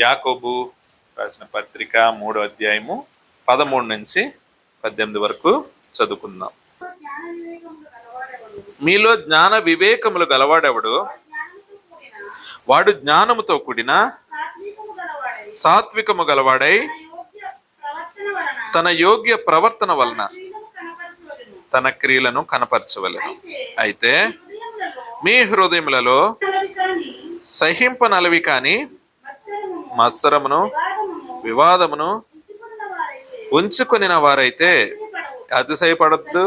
యాకోబు రాసిన పత్రిక 3వ అధ్యాయము 13 నుంచి 18 వరకు చదువుకుందాం. మీలో జ్ఞాన వివేకములు గలవాడెవడు? వాడు జ్ఞానముతో కూడిన సాత్వికము గలవాడై తన యోగ్య ప్రవర్తన వలన తన క్రియలను కనపరచవలెను. అయితే మీ హృదయములలో సహింపనలవి కాని మత్సరమును వివాదమును ఉంచుకొనిన వారైతే అతిశయపడద్దు,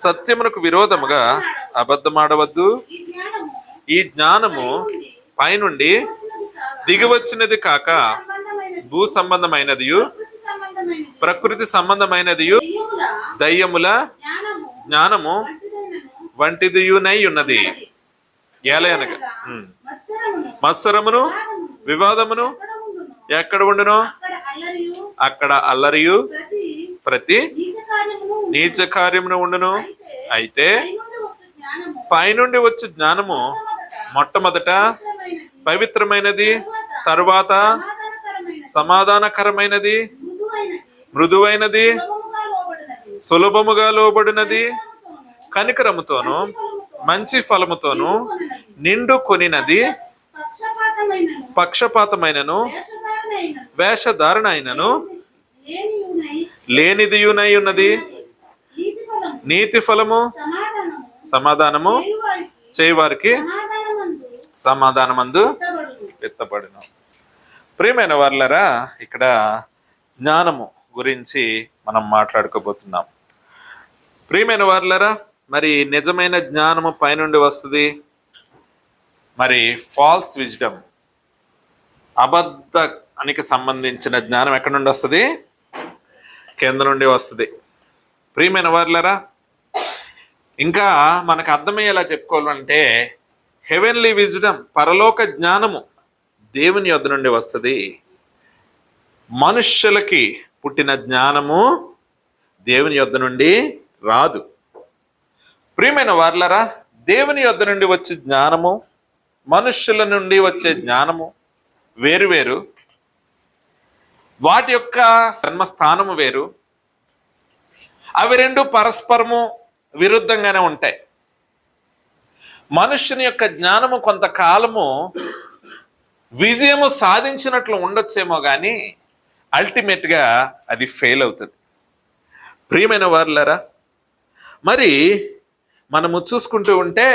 సత్యమునకు విరోధముగా అబద్ధమాడవద్దు. ఈ జ్ఞానము పైనుండి దిగివచ్చినది కాక భూ సంబంధమైనదియు ప్రకృతి సంబంధమైనదియు దయ్యముల జ్ఞానము వంటిదియునై ఉన్నది. ఏలయనగా మత్సరమును వివాదమును ఎక్కడ ఉండును అక్కడ అల్లరియు ప్రతి నీచ కార్యమును ఉండును. అయితే పైనుండి వచ్చు జ్ఞానము మొట్టమొదట పవిత్రమైనది, తరువాత సమాధానకరమైనది, మృదువైనది, సులభముగా లోబడినది, కనికరముతోను మంచి ఫలముతోను నిండు కొనినది, పక్షపాతమైనను వేషధారణ అయినను లేనిదియునై ఉన్నది. నీతి ఫలము సమాధానము చేయవారికి సమాధానమందు విత్తబడును. ప్రియమైన వారలారా, ఇక్కడ జ్ఞానము గురించి మనం మాట్లాడుకోబోతున్నాం. ప్రియమైన వారలారా, మరి నిజమైన జ్ఞానము పైనుండి వస్తుంది. మరి ఫాల్స్ విజ్డమ్, అబద్ధానికి సంబంధించిన జ్ఞానం ఎక్కడి నుండి వస్తుంది? కింద నుండి వస్తుంది. ప్రియమైన వారలారా, ఇంకా మనకు అర్థమయ్యేలా చెప్పుకోవాలంటే హెవెన్లీ విజ్డమ్, పరలోక జ్ఞానము దేవుని యొద్ద నుండి వస్తుంది. మనుష్యులకి పుట్టిన జ్ఞానము దేవుని యొద్ద నుండి రాదు. ప్రియమైన వారలారా, దేవుని యొద్ద నుండి వచ్చే జ్ఞానము, మనుష్యుల నుండి వచ్చే జ్ఞానము వేరువేరు. వాటి యొక్క జన్మస్థానము వేరు. అవి రెండు పరస్పరము విరుద్ధంగానే ఉంటాయి. మనుష్యుని యొక్క జ్ఞానము కొంతకాలము విజయము సాధించినట్లు ఉండొచ్చేమో కానీ అల్టిమేట్గా అది ఫెయిల్ అవుతుంది. ప్రియమైన వారులారా, మరి మనము చూసుకుంటూ ఉంటే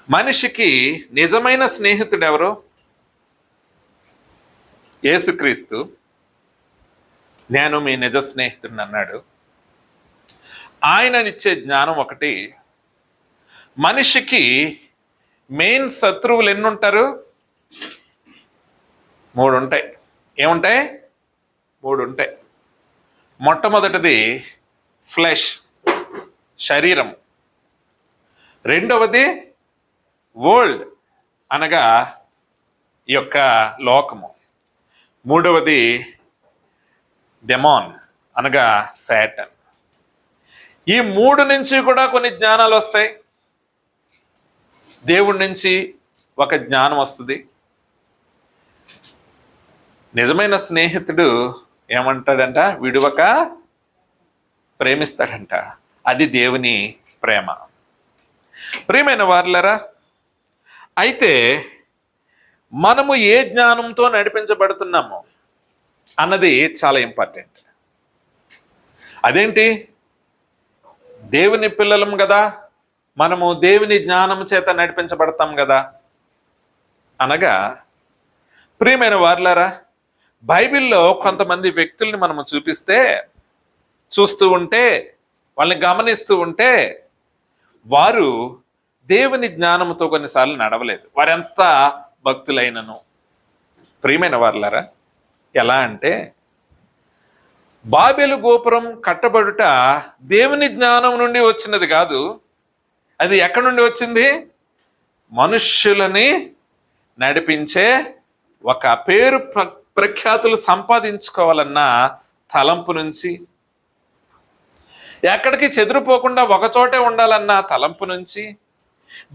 మనిషికి నిజమైన స్నేహితుడు ఎవరు? యేసుక్రీస్తు నేను మీ నిజ స్నేహితుడిని అన్నాడు. ఆయననిచ్చే జ్ఞానం ఒకటి. మనిషికి మెయిన్ శత్రువులు ఎన్ని ఉంటారు? 3 ఉంటాయి. ఏముంటాయి? 3 ఉంటాయి. మొట్టమొదటిది ఫ్లెష్, శరీరం. రెండవది వరల్డ్, అనగా ఈ యొక్క లోకము. మూడవది డెమాన్, అనగా శాటన్. ఈ 3 నుంచి కూడా కొన్ని జ్ఞానాలు వస్తాయి. దేవుడి నుంచి ఒక జ్ఞానం వస్తుంది. నిజమైన స్నేహితుడు ఏమంటాడంట? విడువక ప్రేమిస్తాడంట. అది దేవుని ప్రేమ. ప్రియమైన వారలారా, అయితే మనము ఏ జ్ఞానంతో నడిపించబడుతున్నామో అన్నది చాలా ఇంపార్టెంట్. అదేంటి? దేవుని పిల్లలం కదా, మనము దేవుని జ్ఞానం చేత నడిపించబడతాం కదా. అనగా ప్రియమైన వారలారా, బైబిల్లో కొంతమంది వ్యక్తుల్ని మనము చూస్తూ ఉంటే, వాళ్ళని గమనిస్తూ ఉంటే, వారు దేవుని జ్ఞానంతో కొన్నిసార్లు నడవలేదు. వారెంత భక్తులైనను. ప్రియమైన వారలారా, ఎలా అంటే బాబెలు గోపురం కట్టబడుట దేవుని జ్ఞానం నుండి వచ్చినది కాదు. అది ఎక్కడి నుండి వచ్చింది? మనుష్యులని నడిపించే ఒక పేరు ప్రఖ్యాతులు సంపాదించుకోవాలన్న తలంపు నుంచి, ఎక్కడికి చెదిరిపోకుండా ఒకచోటే ఉండాలన్న తలంపు నుంచి,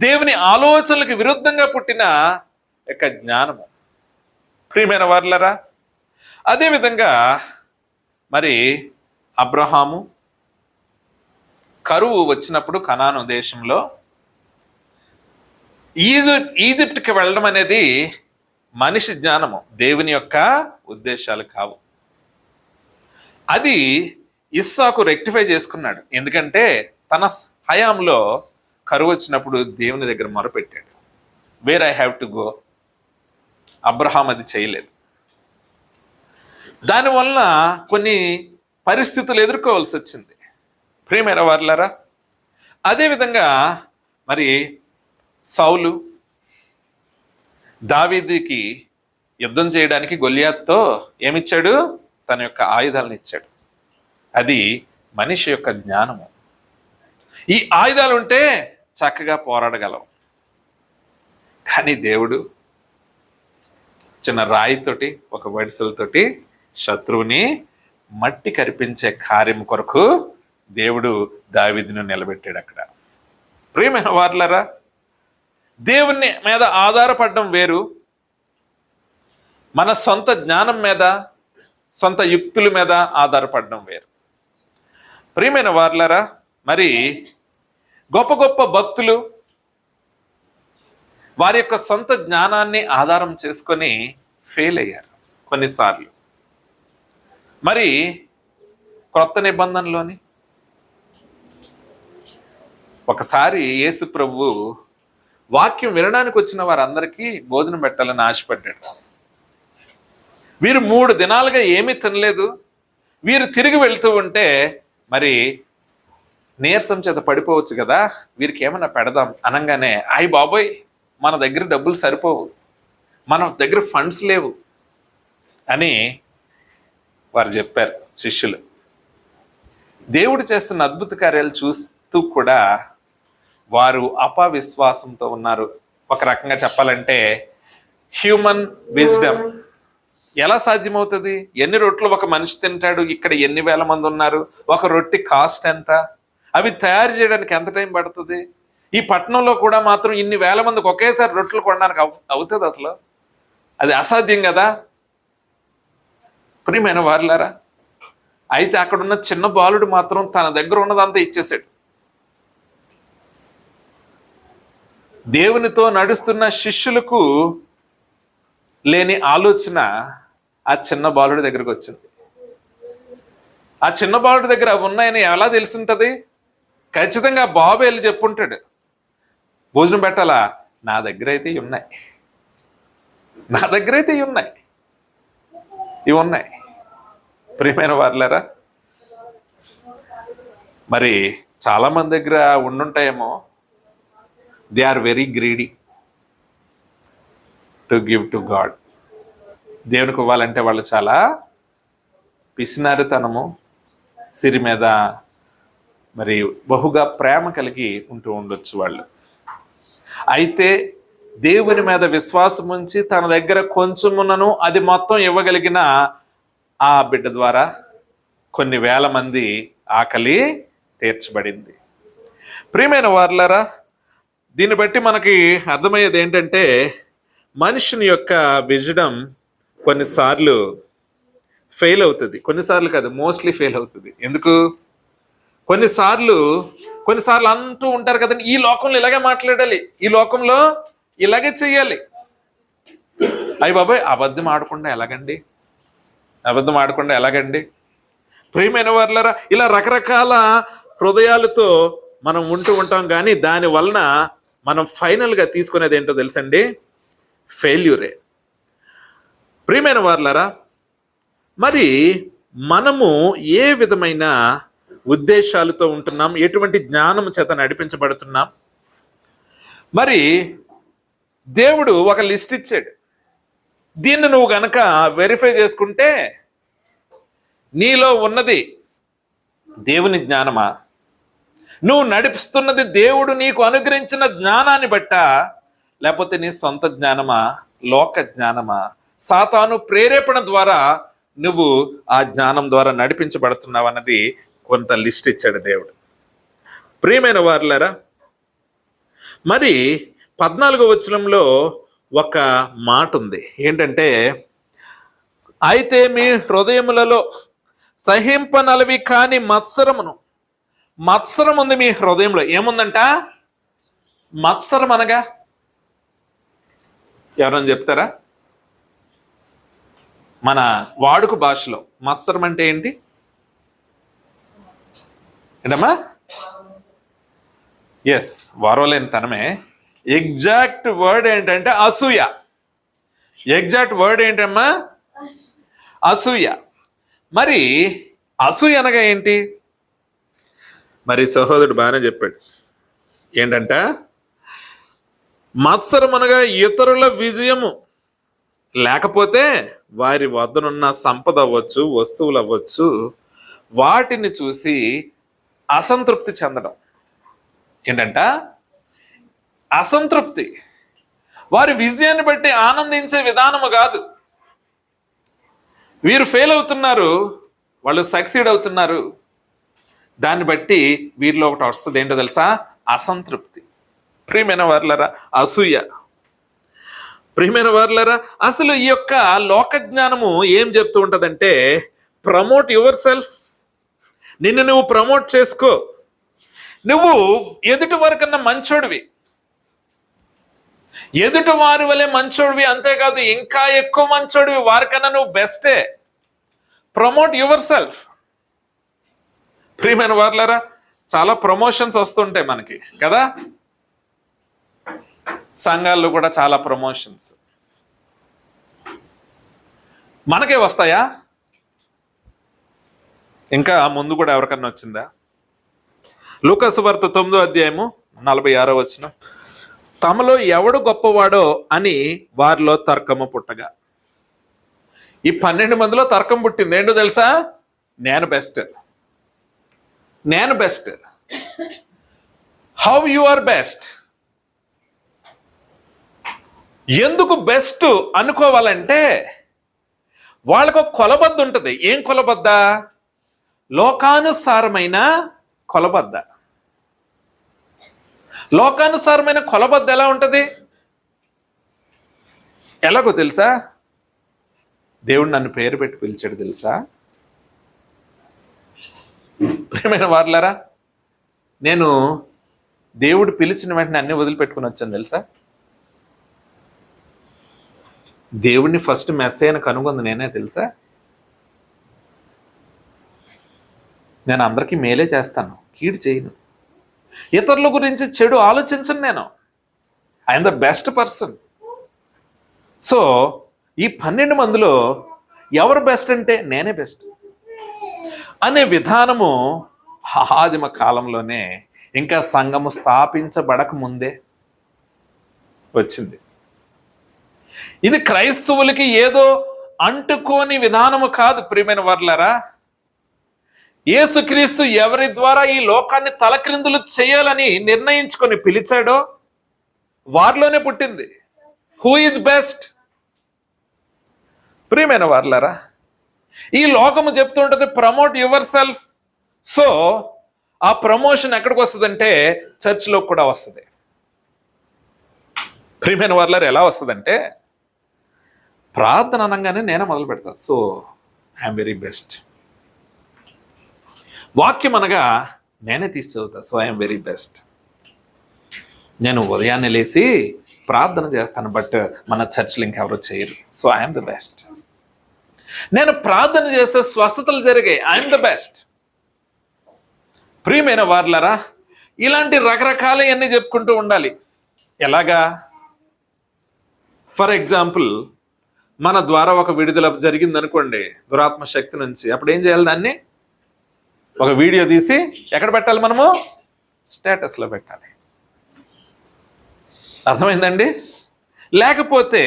దేవుని ఆలోచనలకు విరుద్ధంగా పుట్టిన యొక్క జ్ఞానము. ప్రియమైన వారులరా, అదేవిధంగా మరి అబ్రహాము కరువు వచ్చినప్పుడు కనాను దేశంలో ఈజిప్ట్కి వెళ్ళడం అనేది మనిషి జ్ఞానము, దేవుని యొక్క ఉద్దేశాలు కావు. అది ఇస్సాకు రెక్టిఫై చేసుకున్నాడు. ఎందుకంటే తన హయాంలో కరువు వచ్చినప్పుడు దేవుని దగ్గర మొరపెట్టాడు, where I have to go. Abraham అది చేయలేదు. దానివల్ల కొన్ని పరిస్థితులు ఎదుర్కోవాల్సి వచ్చింది. ప్రియమైన వారులారా, అదేవిధంగా మరి సౌలు దావీదుకి యుద్ధం చేయడానికి గొలియాత్తో ఏమిచ్చాడు? తన యొక్క ఆయుధాలను ఇచ్చాడు. అది మనిషి యొక్క జ్ఞానము. ఈ ఆయుధాలు ఉంటే చక్కగా పోరాడగలం. కానీ దేవుడు చిన్న రాయితోటి, ఒక వడిసెలతోటి శత్రువుని మట్టి కరిపించే కార్యం కొరకు దేవుడు దావీదును నిలబెట్టాడు అక్కడ. ప్రియమైన వారులారా, దేవుని మీద ఆధారపడడం వేరు, మన సొంత జ్ఞానం మీద, సొంత యుక్తుల మీద ఆధారపడడం వేరు. ప్రియమైన వారులారా, మరి గొప్ప గొప్ప భక్తులు వారి యొక్క సొంత జ్ఞానాన్ని ఆధారం చేసుకొని ఫెయిల్ అయ్యారు కొన్నిసార్లు. మరి క్రొత్త నిబంధనలోని ఒకసారి యేసు ప్రభువు వాక్యం వినడానికి వచ్చిన వారందరికీ భోజనం పెట్టాలని ఆశపడ్డాడు. వీరు 3 దినాలుగా ఏమీ తినలేదు. వీరు తిరిగి వెళ్తూ ఉంటే మరి నీరసం చేత పడిపోవచ్చు కదా, వీరికి ఏమైనా పెడదాం అనగానే, అయ్య బాబోయ్, మన దగ్గర డబ్బులు సరిపోవు, మన దగ్గర ఫండ్స్ లేవు అని వారు చెప్పారు శిష్యులు. దేవుడు చేస్తున్న అద్భుత కార్యాలు చూస్తూ కూడా వారు అపవిశ్వాసంతో ఉన్నారు. ఒక రకంగా చెప్పాలంటే హ్యూమన్ విజ్డమ్. ఎలా సాధ్యమవుతుంది? ఎన్ని రొట్టెలు ఒక మనిషి తింటాడు? ఇక్కడ ఎన్ని వేల మంది ఉన్నారు? ఒక రొట్టె కాస్ట్ ఎంత? అవి తయారు చేయడానికి ఎంత టైం పడుతుంది? ఈ పట్టణంలో కూడా మాత్రం ఇన్ని వేల మందికి ఒకేసారి రొట్టెలు కొనడానికి అవుతుంది అసలు? అది అసాధ్యం కదా. ప్రియమైన వారులారా, అయితే అక్కడున్న చిన్న బాలుడు మాత్రం తన దగ్గర ఉన్నదంతా ఇచ్చేసాడు. దేవునితో నడుస్తున్న శిష్యులకు లేని ఆలోచన ఆ చిన్న బాలుడి దగ్గరకు వచ్చింది. ఆ చిన్న బాలుడి దగ్గర అవి ఉన్నాయని ఎలా తెలిసింటది? ఖచ్చితంగా బాబు వెళ్ళి చెప్పుంటాడు, భోజనం పెట్టాలా, నా దగ్గర అయితే ఇవి ఉన్నాయి, నా దగ్గర అయితే ఇవి ఉన్నాయి, ఇవి ఉన్నాయి. ప్రియమైన వారులారా, మరి చాలా మంది దగ్గర ఉండుంటాయేమో. They are very greedy to give to God. దేవునికి ఇవ్వాలంటే వాళ్ళు చాలా పిసినారితనము, సిరి మీద మరి బహుగా ప్రేమ కలిగి ఉంటూ ఉండొచ్చు వాళ్ళు. అయితే దేవుని మీద విశ్వాసం ఉంచి తన దగ్గర కొంచెమునను అది మొత్తం ఇవ్వగలిగిన ఆ బిడ్డ ద్వారా కొన్ని వేల మంది ఆకలి తీర్చబడింది. ప్రియమైన వారులారా, దీన్ని బట్టి మనకి అర్థమయ్యేది ఏంటంటే మనుషుని యొక్క విజడం కొన్నిసార్లు ఫెయిల్ అవుతుంది. కొన్నిసార్లు కాదు, మోస్ట్లీ ఫెయిల్ అవుతుంది. ఎందుకు? కొన్నిసార్లు అంటూ ఉంటారు కదండి, ఈ లోకంలో ఇలాగే మాట్లాడాలి, ఈ లోకంలో ఇలాగే చెయ్యాలి. అయ్య బాబాయ్, అబద్ధం ఆడకుండా ఎలాగండి, అబద్ధం ఆడకుండా ఎలాగండి? ప్రియమైన వారులారా, ఇలా రకరకాల హృదయాలతో మనం ఉంటూ ఉంటాం. కానీ దాని వలన మనం ఫైనల్గా తీసుకునేది ఏంటో తెలుసండి, ఫెయిల్యూరే. ప్రియమైన వారులారా, మరి మనము ఏ విధమైన ఉద్దేశాలతో ఉంటున్నాం, ఎటువంటి జ్ఞానం చేత నడిపించబడుతున్నాం? మరి దేవుడు ఒక లిస్ట్ ఇచ్చాడు. దీన్ని నువ్వు గనక వెరిఫై చేసుకుంటే నీలో ఉన్నది దేవుని జ్ఞానమా, నువ్వు నడిపిస్తున్నది దేవుడు నీకు అనుగ్రహించిన జ్ఞానాన్ని బట్టా, లేకపోతే నీ సొంత జ్ఞానమా, లోక జ్ఞానమా, సాతాను ప్రేరేపణ ద్వారా నువ్వు ఆ జ్ఞానం ద్వారా నడిపించబడుతున్నావు అన్నది కొంత లిస్ట్ ఇచ్చాడు దేవుడు. ప్రియమైన వారులారా, మరి 14వ వచనంలో ఒక మాట ఉంది ఏంటంటే, అయితే మీ హృదయములలో సహింపనలవి కాని మత్సరం ఉంది మీ హృదయంలో. ఏముందంట? మత్సరం అనగా ఎవరన్నా చెప్తారా? మన వాడుక భాషలో మత్సరం అంటే ఏంటి? ఏంటమ్మా? ఎస్, వారవలేని తనమే. ఎగ్జాక్ట్ వర్డ్ ఏంటంటే అసూయ. ఎగ్జాక్ట్ వర్డ్ ఏంటమ్మా? అసూయ. మరి అసూయ అనగా ఏంటి? మరి సహోదరుడు బాగానే చెప్పాడు. ఏంటంట? మత్సరం అనగా ఇతరుల విజయము లేకపోతే వారి వద్దనున్న సంపద అవ్వచ్చు, వస్తువులు అవ్వచ్చు, వాటిని చూసి అసంతృప్తి చెందడం. ఏంటంట? అసంతృప్తి. వారి విజయాన్ని బట్టి ఆనందించే విధానము కాదు. వీరు ఫెయిల్ అవుతున్నారు, వాళ్ళు సక్సీడ్ అవుతున్నారు, దాన్ని బట్టి వీరిలో ఒకటి వస్తుంది. ఏంటో తెలుసా? అసంతృప్తి. ప్రియమైన వారులారా, అసూయ. ప్రియమైన వారులారా, అసలు ఈ యొక్క లోక జ్ఞానము ఏం చెప్తూ ఉంటుందంటే, ప్రమోట్ యువర్ సెల్ఫ్. నిన్ను నువ్వు ప్రమోట్ చేసుకో. నువ్వు ఎదుటి వారికన్నా మంచోడివి, ఎదుటి వారి వలె మంచోడివి, అంతేకాదు ఇంకా ఎక్కువ మంచోడివి, వారికన్నా నువ్వు బెస్టే. Promote your self. ప్రియమైన వారులారా, చాలా ప్రమోషన్స్ వస్తుంటాయి మనకి కదా. సంఘాల్లో కూడా చాలా ప్రమోషన్స్ మనకే వస్తాయా? ఇంకా ముందు కూడా ఎవరికన్నా వచ్చిందా? లూకా సువార్త 9వ అధ్యాయము 46వ వచనం. తమలో ఎవడు గొప్పవాడో అని వారిలో తర్కము పుట్టగా. ఈ 12 మందిలో తర్కం పుట్టింది. ఏంటో తెలుసా? నేను బెస్ట్. నేను best. How you are best? ఎందుకు బెస్ట్ అనుకోవాలంటే వాళ్ళకు కొలబద్ద ఉంటుంది. ఏం కొలబద్ద? లోకానుసారమైన కొలబద్ద. లోకానుసారమైన కొలబద్ద ఎలా ఉంటుంది? ఎలాగో తెలుసా? దేవుడు నన్ను పేరు పెట్టి పిలిచాడు తెలుసా? ప్రియమైన వారులారా, నేను దేవుడు పిలిచిన వెంటనే అన్ని వదిలిపెట్టుకుని వచ్చాను తెలుసా? దేవుడిని ఫస్ట్ మెస్సేజ్ కనుగొంది నేనే తెలుసా? నేను అందరికీ మేలే చేస్తాను, కీడు చేయను. ఇతరుల గురించి చెడు ఆలోచించను. నేను I'm the best person. So ఈ 12 మందిలో ఎవరు బెస్ట్ అంటే నేనే బెస్ట్ అనే విధానము ఆదిమ కాలంలోనే, ఇంకా సంఘము స్థాపించబడక ముందే వచ్చింది. ఇది క్రైస్తవులకి ఏదో అంటుకోని విధానము కాదు. ప్రియమైన వారులారా, యేసుక్రీస్తు ఎవరి ద్వారా ఈ లోకాన్ని తలక్రిందులు చేయాలని నిర్ణయించుకొని పిలిచాడో వారిలోనే పుట్టింది. Who is best? ప్రియమైన వారులారా, ఈ లోకము చెప్తుంటది ప్రమోట్ యువర్ సెల్ఫ్. సో ఆ ప్రమోషన్ ఎక్కడికి వస్తుందంటే చర్చ్లో కూడా వస్తుంది. ప్రియమైన వారులారా, ఎలా వస్తుందంటే ప్రార్థన అనగానే నేనే మొదలు పెడతాను. So I'm very best. వాక్యం అనగా నేనే తీసి చదువుతా. So I'm very best. నేను ఉదయాన్నే లేచి ప్రార్థన చేస్తాను, బట్ మన చర్చ్లు ఇంకెవరో చేయరు. So I'm the best. నేను ప్రార్థన చేస్తే స్వస్థతలు జరిగాయి. I'm the best. ప్రియమైన వారులారా, ఇలాంటి రకరకాలవన్నీ చెప్పుకుంటూ ఉండాలి. ఎలాగా? ఫర్ ఎగ్జాంపుల్, మన ద్వారా ఒక విడుదల జరిగింది అనుకోండి దురాత్మ శక్తి నుంచి. అప్పుడు ఏం చేయాలి? దాన్ని ఒక వీడియో తీసి ఎక్కడ పెట్టాలి? మనము స్టేటస్లో పెట్టాలి. అర్థమైందండి? లేకపోతే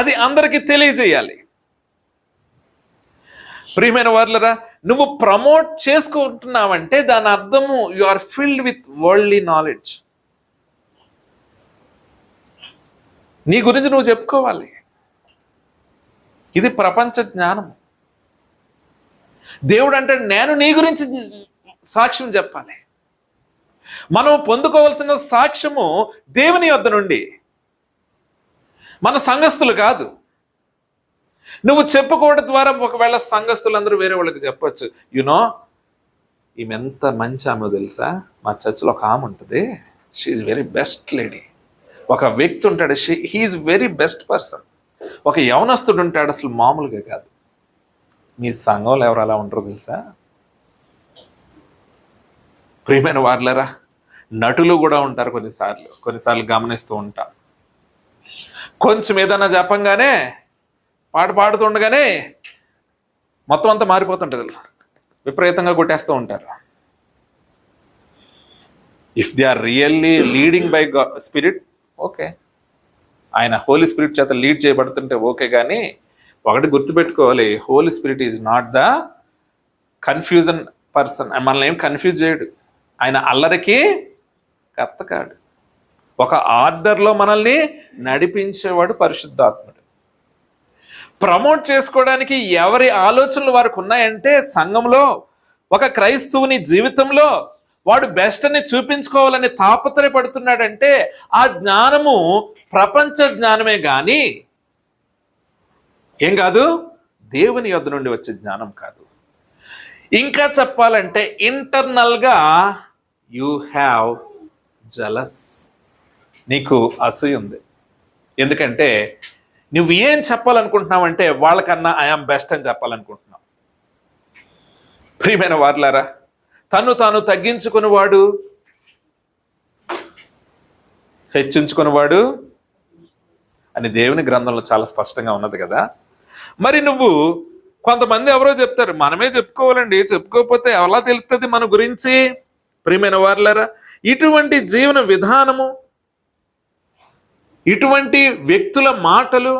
అది అందరికీ తెలియజేయాలి. ప్రియమైన వారులారా, నువ్వు ప్రమోట్ చేసుకుంటున్నావంటే దాని అర్థము you are filled with worldly knowledge. నీ గురించి నువ్వు చెప్పుకోవాలి. ఇది ప్రపంచ జ్ఞానం. దేవుడు అంటే నేను నీ గురించి సాక్ష్యం చెప్పాలి. మనం పొందుకోవాల్సిన సాక్ష్యము దేవుని వద్ద నుండి. మన సంఘస్థులు కాదు. నువ్వు చెప్పుకోవడం ద్వారా ఒకవేళ సంఘస్థులందరూ వేరే వాళ్ళకి చెప్పొచ్చు, యునో ఈమె ఎంత మంచి ఆమె తెలుసా, మా చర్చిలో ఒక ఆమె ఉంటుంది, షీఈ్ వెరీ బెస్ట్ లేడీ. ఒక వ్యక్తి ఉంటాడు, హీఈస్ వెరీ బెస్ట్ పర్సన్. ఒక యవనస్తుడు ఉంటాడు, అసలు మామూలుగా కాదు. మీ సంఘంలో ఎవరు అలా ఉంటారో తెలుసా? ప్రియమైన వారులరా, నటులు కూడా ఉంటారు కొన్నిసార్లు గమనిస్తూ ఉంటాం. కొంచెం ఏదన్నా చెప్పంగానే పాడుతుండగానే మొత్తం అంతా మారిపోతుంటుంది, విపరీతంగా కొట్టేస్తూ ఉంటారు. If they are really leading by spirit, okay, ఆయన హోలీ స్పిరిట్ చేత లీడ్ చేయబడుతుంటే ఓకే. కానీ ఒకటి గుర్తుపెట్టుకోవాలి, holy spirit is not the confusion person. మనల్ని ఏం కన్ఫ్యూజ్ చేయడు. ఆయన అల్లరికి కర్త కాడు. ఒక ఆర్డర్లో మనల్ని నడిపించేవాడు పరిశుద్ధాత్ముడు. ప్రమోట్ చేసుకోవడానికి ఎవరి ఆలోచనలు వారికి ఉన్నాయంటే, సంఘంలో ఒక క్రైస్తవుని జీవితంలో వాడు బెస్ట్ అని చూపించుకోవాలని తాపత్రయపడుతున్నాడంటే ఆ జ్ఞానము ప్రపంచ జ్ఞానమే కానీ ఏం కాదు, దేవుని యొద్ద నుండి వచ్చే జ్ఞానం కాదు. ఇంకా చెప్పాలంటే ఇంటర్నల్గా యూ హ్యావ్ జలస్, నీకు అసూయ ఉంది. ఎందుకంటే నువ్వు ఏం చెప్పాలనుకుంటున్నావు అంటే వాళ్ళకన్నా ఐఆమ్ బెస్ట్ అని చెప్పాలనుకుంటున్నావు. ప్రియమైన వారులారా, తాను తగ్గించుకునేవాడు హెచ్చించుకునేవాడు అని దేవుని గ్రంథంలో చాలా స్పష్టంగా ఉన్నది కదా. మరి నువ్వు కొంతమంది ఎవరో చెప్తారు, మనమే చెప్పుకోవాలండి, చెప్పుకోకపోతే ఎలా తెలుస్తుంది మన గురించి? ప్రియమైన వారులారా, ఇటువంటి జీవన విధానము, ఇటువంటి వ్యక్తుల మాటలు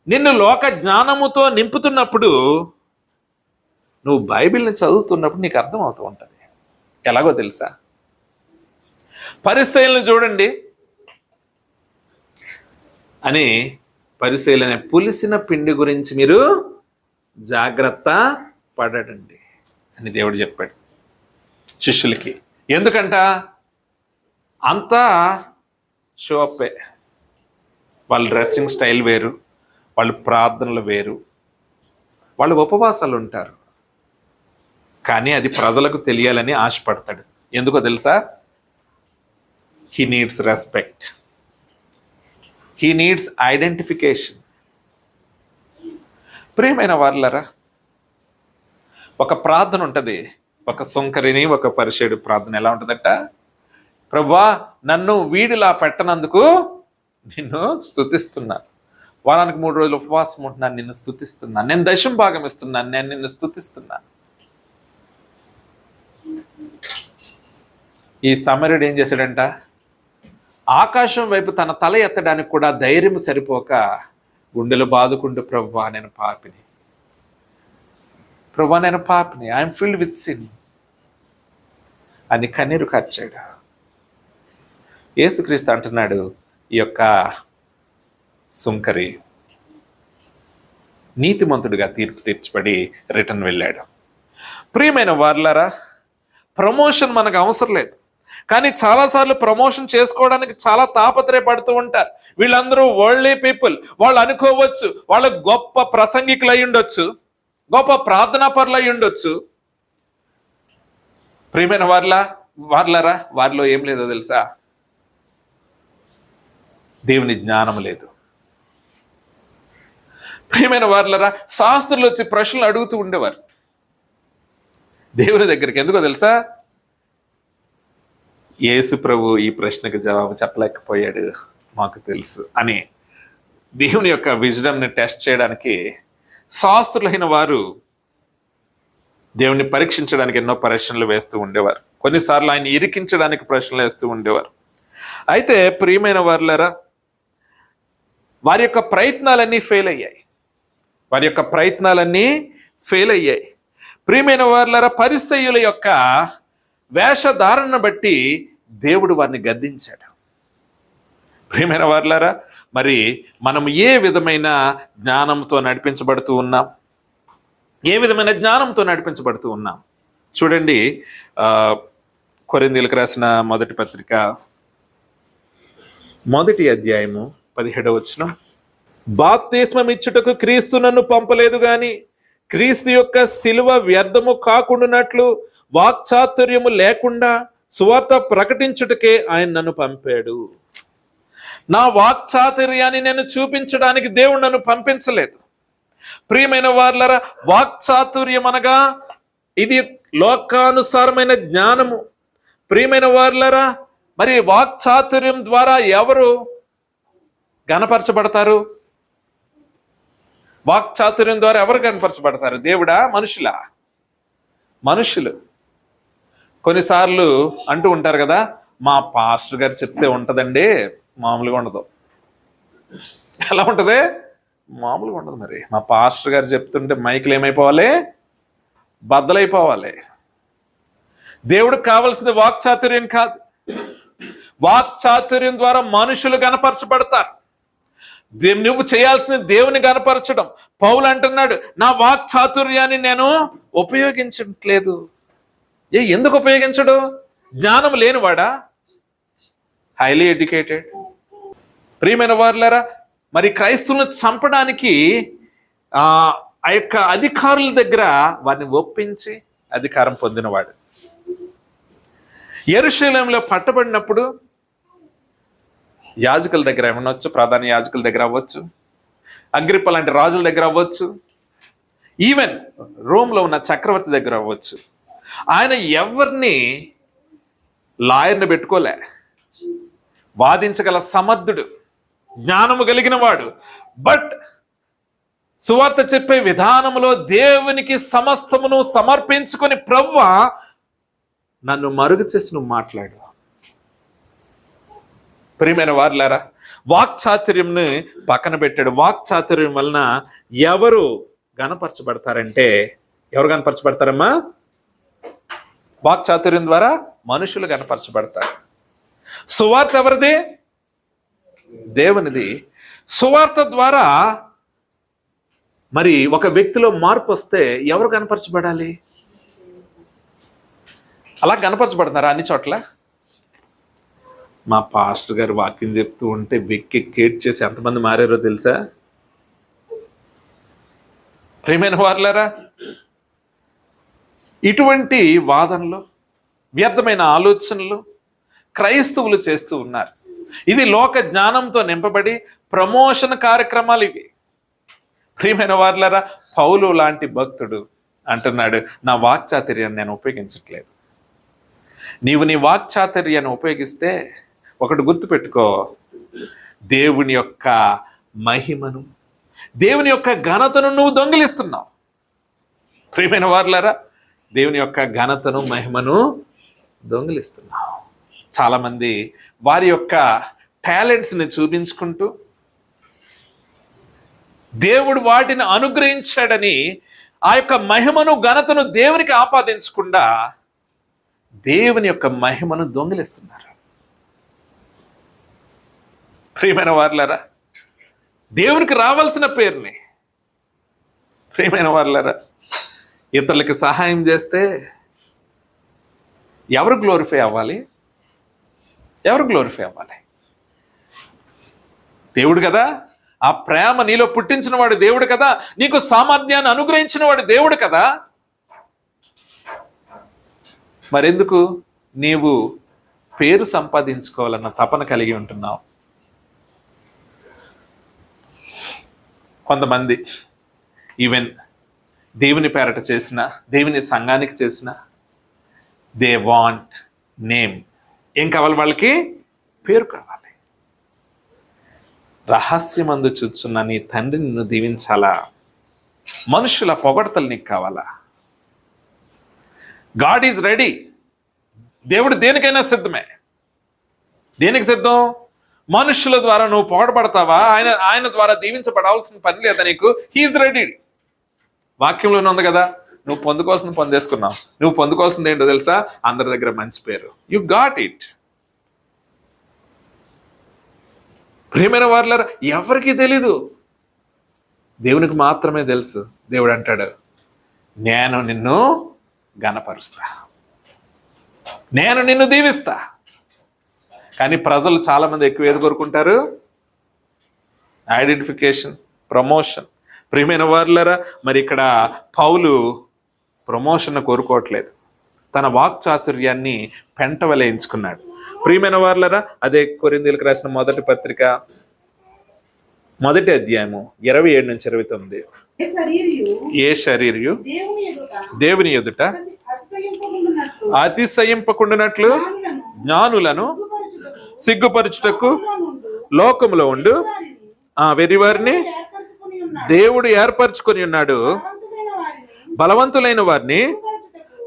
నిన్ను లోక జ్ఞానముతో నింపుతున్నప్పుడు, నువ్వు బైబిల్ని చదువుతున్నప్పుడు నీకు అర్థం అవుతూ ఉంటుంది. ఎలాగో తెలుసా? పరిసయ్యులను చూడండి అని, పరిసయ్యులనే పులిసిన పిండి గురించి మీరు జాగ్రత్త పడడండి అని దేవుడు చెప్పాడు శిష్యులకి. ఎందుకంట? అంతా షోపే. వాళ్ళ డ్రెస్సింగ్ స్టైల్ వేరు, వాళ్ళ ప్రార్థనలు వేరు, వాళ్ళు ఉపవాసాలు ఉంటారు. కానీ అది ప్రజలకు తెలియాలని ఆశపడతాడు. ఎందుకో తెలుసా? He needs respect, he needs identification. ప్రియమైన వారులారా, ఒక ప్రార్థన ఉంటుంది, ఒక సుంకరిని ఒక పరిచయుడు ప్రార్థన ఎలా ఉంటుందట? ప్రభువా, నన్ను వీడిలా పెట్టనందుకు నిన్ను స్తుతిస్తున్నాను. వారానికి 3 రోజులు ఉపవాసం ఉంటున్నాను, నిన్ను స్తుతిస్తున్నాను. నేను దశమ భాగం ఇస్తున్నాను, నేను నిన్ను స్తుతిస్తున్నాను. ఈ సమరుడు ఏం చేశాడంట? ఆకాశం వైపు తన తల ఎత్తడానికి కూడా ధైర్యం సరిపోక గుండెలు బాదుకుంటూ, ప్రభువా నేను పాపిని, ప్రభువా నేను పాపిని, ఐఎమ్ ఫిల్డ్ విత్ సిన్ అని కన్నీరు కార్చాడు. యేసుక్రీస్తు అంటున్నాడు, ఈ యొక్క సుంకరి నీతిమంతుడిగా తీర్పు తీర్చబడి రిటర్న్ వెళ్ళాడు. ప్రియమైన వారులారా, ప్రమోషన్ మనకు అవసరం లేదు, కానీ చాలాసార్లు ప్రమోషన్ చేసుకోవడానికి చాలా తాపత్రయపడుతూ ఉంటారు. వీళ్ళందరూ వరల్డ్లీ పీపుల్, వాళ్ళు అనుకోవచ్చు వాళ్ళు గొప్ప ప్రసంగికులు అయి ఉండొచ్చు, గొప్ప ప్రార్థనా పరులు అయి ఉండొచ్చు. ప్రియమైన వారులారా, వారిలో ఏం లేదో తెలుసా? దేవుని జ్ఞానం లేదు. ప్రియమైన వారులారా, శాస్త్రులు వచ్చి ప్రశ్నలు అడుగుతూ ఉండేవారు దేవుని దగ్గరికి. ఎందుకో తెలుసా? యేసు ప్రభు ఈ ప్రశ్నకు జవాబు చెప్పలేకపోయాడు, మాకు తెలుసు అని దేవుని యొక్క విజ్డమ్ని టెస్ట్ చేయడానికి శాస్త్రులైన వారు దేవుని పరీక్షించడానికి ఎన్నో ప్రశ్నలు వేస్తూ ఉండేవారు. కొన్నిసార్లు ఆయన ఇరికించడానికి ప్రశ్నలు వేస్తూ ఉండేవారు. అయితే ప్రియమైన వారులారా, వారి యొక్క ప్రయత్నాలన్నీ ఫెయిల్ అయ్యాయి. ప్రియమైన వారులారా, పరిసయ్యుల యొక్క వేషధారణను బట్టి దేవుడు వారిని గద్దించాడు. ప్రియమైన వారులారా, మరి మనం ఏ విధమైన జ్ఞానంతో నడిపించబడుతూ ఉన్నాం? చూడండి, కొరింథీయులకు రాసిన మొదటి పత్రిక 1వ అధ్యాయము 17వ వచనం. బాప్తిస్మం ఇచ్చుటకు క్రీస్తు నన్ను పంపలేదు గాని క్రీస్తు యొక్క శిలువ వ్యర్థము కాకుండానట్లు వాక్చాతుర్యము లేకుండా సువార్త ప్రకటించుటకే ఆయన నన్ను పంపాడు. నా వాక్చాతుర్యాన్ని నేను చూపించడానికి దేవుడు నన్ను పంపించలేదు. ప్రియమైన వార్లరా, వాక్చాతుర్యం అనగా ఇది లోకానుసారమైన జ్ఞానము. ప్రియమైన వార్లరా, మరి వాక్చాతుర్యం ద్వారా ఎవరు గణపరచబడతారు? వాక్చాతుర్యం ద్వారా ఎవరు గణపరచబడతారు? దేవుడా, మనుషులా? మనుషులు. కొన్నిసార్లు అంటూ ఉంటారు కదా, మా పాస్టర్ గారు చెప్తే ఉంటుందండి, మామూలుగా ఉండదు. ఎలా ఉంటుంది? మామూలుగా ఉండదు. మరి మా పాస్టర్ గారు చెప్తుంటే మైకులు ఏమైపోవాలి? బద్దలైపోవాలి. దేవుడికి కావాల్సింది వాక్చాతుర్యం కాదు. వాక్చాతుర్యం ద్వారా మనుషులు గణపరచబడతారు. నువ్వు చేయాల్సింది దేవుని గణపరచడం. పౌలు అంటున్నాడు, నా వాక్చాతుర్యాన్ని నేను ఉపయోగించట్లేదు. ఎందుకు ఉపయోగించడు? జ్ఞానం లేనివాడా? Highly educated. ప్రియమైన వారులారా, మరి క్రైస్తవులను చంపడానికి ఆ యొక్క అధికారుల దగ్గర వారిని ఒప్పించి అధికారం పొందినవాడు. యెరూషలేములో పట్టబడినప్పుడు యాజకుల దగ్గర ఏమనొచ్చు, ప్రధాన యాజకుల దగ్గర అవ్వచ్చు, అగ్రిప్ప లాంటి రాజుల దగ్గర అవ్వచ్చు, ఈవెన్ రోమ్లో ఉన్న చక్రవర్తి దగ్గర అవ్వచ్చు. ఆయన ఎవరిని లాయర్ని పెట్టుకోలే. వాదించగల సమర్థుడు, జ్ఞానము కలిగిన వాడు. బట్ సువార్త చెప్పే విధానములో దేవునికి సమస్తమును సమర్పించుకొని, ప్రభువా నన్ను మరుగు చేసి నువ్వు మాట్లాడు. ప్రియమైన వారులారా, వాక్చాతుర్యంని పక్కన పెట్టాడు. వాక్చాతుర్యం వలన ఎవరు గణపరచబడతారంటే, ఎవరు గణపరచబడతారమ్మా? వాక్చాతుర్యం ద్వారా మనుషులు గణపరచబడతారు. సువార్త ఎవరిది? దేవునిది. సువార్త ద్వారా మరి ఒక వ్యక్తిలో మార్పు వస్తే ఎవరు గణపరచబడాలి? అలా గణపరచబడుతున్నారా అన్ని చోట్ల? మా పాస్టర్ గారు వాక్యం చెప్తూ ఉంటే వెక్కి కేట్ చేసి ఎంతమంది మారారో తెలుసా? ప్రియమైన వారులారా, ఇటువంటి వాదనలు, వ్యర్థమైన ఆలోచనలు క్రైస్తవులు చేస్తూ ఉన్నారు. ఇది లోక జ్ఞానంతో నింపబడి ప్రమోషన్ కార్యక్రమాలు ఇవి. ప్రియమైన వారులారా, పౌలు లాంటి భక్తుడు అంటున్నాడు, నా వాక్చాతుర్యాన్ని నేను ఉపయోగించట్లేదు. నీవు నీ వాక్చాతుర్యాన్ని ఉపయోగిస్తే ఒకటి గుర్తుపెట్టుకో, దేవుని యొక్క మహిమను, దేవుని యొక్క ఘనతను నువ్వు దొంగిలిస్తున్నావు. ప్రియమైన వారులారా, దేవుని యొక్క ఘనతను, మహిమను దొంగిలిస్తున్నావు. చాలామంది వారి యొక్క టాలెంట్స్ని చూపించుకుంటూ దేవుడు వాటిని అనుగ్రహించాడని ఆ యొక్క మహిమను, ఘనతను దేవునికి ఆపాదించకుండా దేవుని యొక్క మహిమను దొంగిలిస్తున్నారు. ప్రియమైన వారులారా, దేవునికి రావాల్సిన పేరుని, ప్రియమైన వారులారా, ఇతరులకి సహాయం చేస్తే ఎవరు గ్లోరిఫై అవ్వాలి? ఎవరు గ్లోరిఫై అవ్వాలి? దేవుడు కదా. ఆ ప్రేమ నీలో పుట్టించిన వాడు దేవుడు కదా. నీకు సామర్థ్యాన్ని అనుగ్రహించిన వాడు దేవుడు కదా. మరెందుకు నీవు పేరు సంపాదించుకోవాలన్న తపన కలిగి ఉంటున్నావు? కొంతమంది ఈవెన్ దేవుని పేరట చేసిన, దేవుని సంఘానికి చేసిన, దే వాంట్ నేమ్. ఏం కావాలి వాళ్ళకి? పేరు కావాలి. రహస్యమందు చూచున్న నీ తండ్రి నిన్ను దీవించాలా? మనుషుల పొగడతలు నీకు కావాలా? God is ready. దేవుడు దేనికైనా సిద్ధమే. దేనికి సిద్ధం? మనుషుల ద్వారా నువ్వు పొగడబడతావా? ఆయన ద్వారా దీవించబడాల్సిన పని లేదా నీకు? He's ready. వాక్యంలోనే ఉంది కదా, నువ్వు పొందుకోవాల్సిన పొందేసుకున్నావు. నువ్వు పొందుకోవాల్సింది ఏంటో తెలుసా? అందరి దగ్గర మంచి పేరు. You got it. ప్రియమైన వారులారా, ఎవరికి తెలీదు, దేవునికి మాత్రమే తెలుసు. దేవుడు అంటాడు, నేను నిన్ను ఘనపరుస్తా, నేను నిన్ను దీవిస్తా. కానీ ప్రజలు చాలామంది ఎక్కువ ఏది కోరుకుంటారు? Identification, promotion. ప్రియమైన వారులారా, మరి ఇక్కడ పౌలు ప్రమోషన్ కోరుకోవట్లేదు, తన వాక్చాతుర్యాన్ని పెంటవలే ఎంచుకున్నాడు. ప్రియమైన వారులారా, అదే కొరింథీయులకు రాసిన మొదటి పత్రిక 1వ అధ్యాయము 27-29. ఏ శరీరియు దేవుని ఎదుట అతిశయింపకుండునట్లు జ్ఞానులను సిగ్గుపరచుటకు లోకములో ఉండు వెర్రివారిని దేవుడు ఏర్పరచుకొని ఉన్నాడు. బలవంతులైన వారిని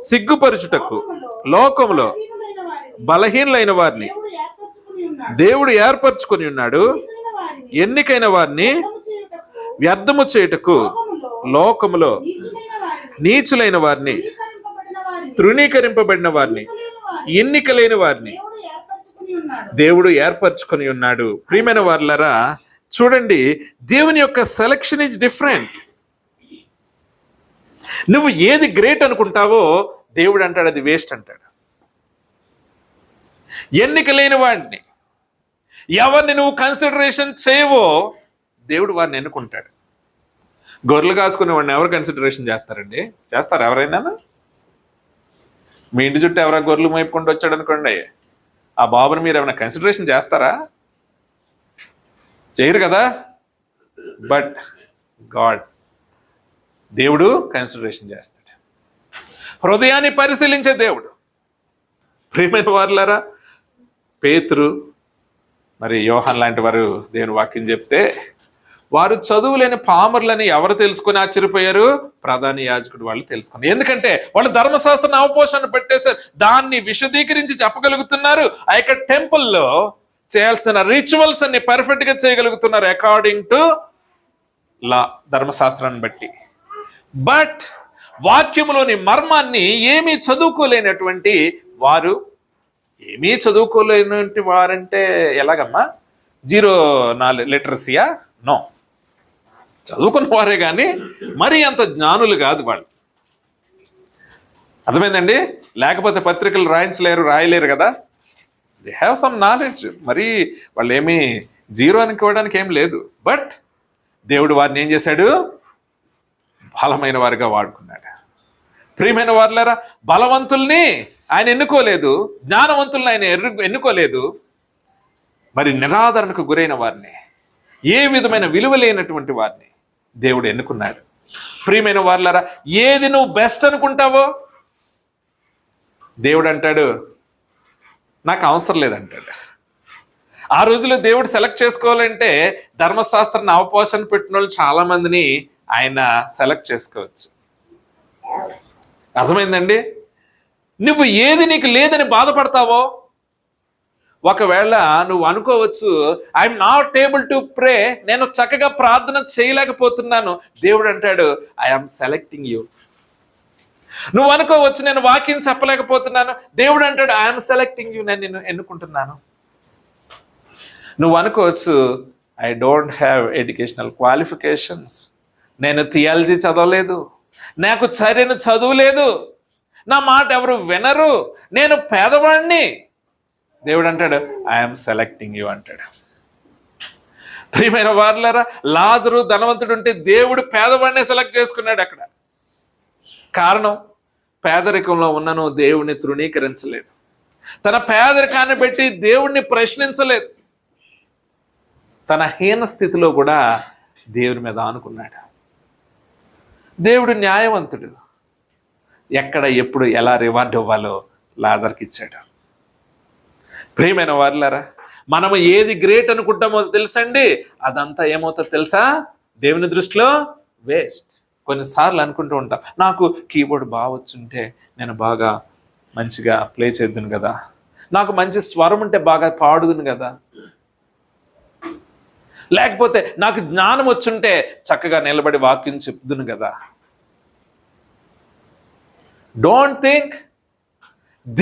సిగ్గుపరచుటకు లోకములో బలహీనులైన వారిని దేవుడు ఏర్పరచుకొని ఉన్నాడు. ఎన్నికైన వారిని వ్యర్థము చేయుటకు లోకములో నీచులైన వారిని, తృణీకరింపబడిన వారిని, ఎన్నికలైన వారిని దేవుడు ఏర్పరచుకొని ఉన్నాడు. ప్రియమైన వారులారా, చూడండి, దేవుని యొక్క సెలక్షన్ ఈజ్ డిఫరెంట్. నువ్వు ఏది గ్రేట్ అనుకుంటావో దేవుడు అంటాడు అది వేస్ట్ అంటాడు. ఎన్నిక లేని వాడిని, ఎవరిని నువ్వు కన్సిడరేషన్ చేయవో దేవుడు వారిని ఎన్నుకుంటాడు. గొర్రెలు కాసుకునే వాడిని ఎవరు కన్సిడరేషన్ చేస్తారండి? చేస్తారు ఎవరైనా? మీ ఇంటి చుట్టూ ఎవరైనా గొర్రెలు మేపుకుంటూ వచ్చాడు అనుకోండి, ఆ బాబుని మీరు ఏమైనా కన్సిడరేషన్ చేస్తారా? చేయరు కదా. బట్ గాడ్, దేవుడు కన్సిడరేషన్ చేస్తాడు. హృదయాన్ని పరిశీలించే దేవుడు. ప్రియమైన వారులారా, పేతురు మరి యోహాన్ లాంటి వారు దేవుని వాక్యం చెప్తే వారు చదువులేని పామరులని ఎవరు తెలుసుకొని ఆశ్చర్యపోయారు? ప్రధాన యాజకుడు వాళ్ళు తెలుసుకున్నారు. ఎందుకంటే వాళ్ళు ధర్మశాస్త్రాన్ని అవపోషణ పెట్టేశారు, దాన్ని విశదీకరించి చెప్పగలుగుతున్నారు. ఆ యొక్క టెంపుల్లో చేయాల్సిన రిచువల్స్ అన్ని పర్ఫెక్ట్ గా చేయగలుగుతున్నారు అకార్డింగ్ టు లా, ధర్మశాస్త్రాన్ని బట్టి. బట్ వాక్యములోని మర్మాన్ని ఏమీ చదువుకోలేనటువంటి వారు, ఏమీ చదువుకోలేనటువంటి వారంటే ఎలాగమ్మా? 0 లిటరసీయా? నో, చదువుకున్న వారే కానీ మరీ అంత జ్ఞానులు కాదు వాళ్ళు. అర్థమైందండి? లేకపోతే పత్రికలు రాయలేరు కదా. They have some knowledge. మరి వాళ్ళు ఏమీ 0 అనుకోవడానికి ఏం లేదు. బట్ దేవుడు వారిని ఏం చేశాడు? బలమైన వారిగా వాడుకున్నాడు. ప్రియమైన వారులారా, బలవంతుల్ని ఆయన ఎన్నుకోలేదు, జ్ఞానవంతుల్ని ఆయన ఎన్నుకోలేదు. మరి నిరాదరణకు గురైన వారిని, ఏ విధమైన విలువ లేనటువంటి వారిని దేవుడు ఎన్నుకున్నాడు. ప్రియమైన వారులారా, ఏది నువ్వు బెస్ట్ అనుకుంటావో దేవుడు అంటాడు నాకు అవసరం లేదంటాడు. ఆ రోజుల్లో దేవుడు సెలెక్ట్ చేసుకోవాలంటే ధర్మశాస్త్రాన్ని అవపోషణ పెట్టిన వాళ్ళు చాలా మందిని ఆయన సెలెక్ట్ చేసుకోవచ్చు. అర్థమైందండి? నువ్వు ఏది నీకు లేదని బాధపడతావో, ఒకవేళ నువ్వు అనుకోవచ్చు I'm not able to pray, నేను చక్కగా ప్రార్థన చేయలేకపోతున్నాను. దేవుడు అంటాడు ఐఎమ్ సెలెక్టింగ్ యూ. నువ్వు అనుకోవచ్చు నేను వాక్యం చెప్పలేకపోతున్నాను, దేవుడు అంటాడు ఐఎమ్ సెలెక్టింగ్ యూ, నేను నిన్ను ఎన్నుకుంటున్నాను. నువ్వు అనుకోవచ్చు I don't have educational qualifications, నేను థియాలజీ చదవలేదు, నాకు సరైన చదువు లేదు, నా మాట ఎవరు వినరు, నేను పేదవాడిని. దేవుడు అంటాడు ఐఎమ్ సెలెక్టింగ్ యూ అంటాడు. ప్రియమైన వారులారా, లాజరు ధనవంతుడు ఉంటే దేవుడు పేదవాడినే సెలెక్ట్ చేసుకున్నాడు అక్కడ. కారణం, పేదరికంలో ఉన్నను దేవుడిని తృణీకరించలేదు, తన పేదరికాన్ని బట్టి దేవుడిని ప్రశ్నించలేదు, తన హీన స్థితిలో కూడా దేవుడి మీద ఆనుకున్నాడు. దేవుడు న్యాయవంతుడు, ఎక్కడ ఎప్పుడు ఎలా రివార్డ్ ఇవ్వాలో లాజర్కి ఇచ్చాడు. ప్రియమైన వారులారా, మనము ఏది గ్రేట్ అనుకుంటామో తెలుసండి, అదంతా ఏమవుతుందో తెలుసా? దేవుని దృష్టిలో వేస్ట్. కొన్నిసార్లు అనుకుంటూ ఉంటాం, నాకు కీబోర్డ్ బాగా వచ్చుంటే నేను బాగా మంచిగా ప్లే చేద్దును కదా, నాకు మంచి స్వరం ఉంటే బాగా పాడుదును కదా, లేకపోతే నాకు జ్ఞానం వచ్చుంటే చక్కగా నిలబడి వాక్యం చెప్దును కదా. Don't think.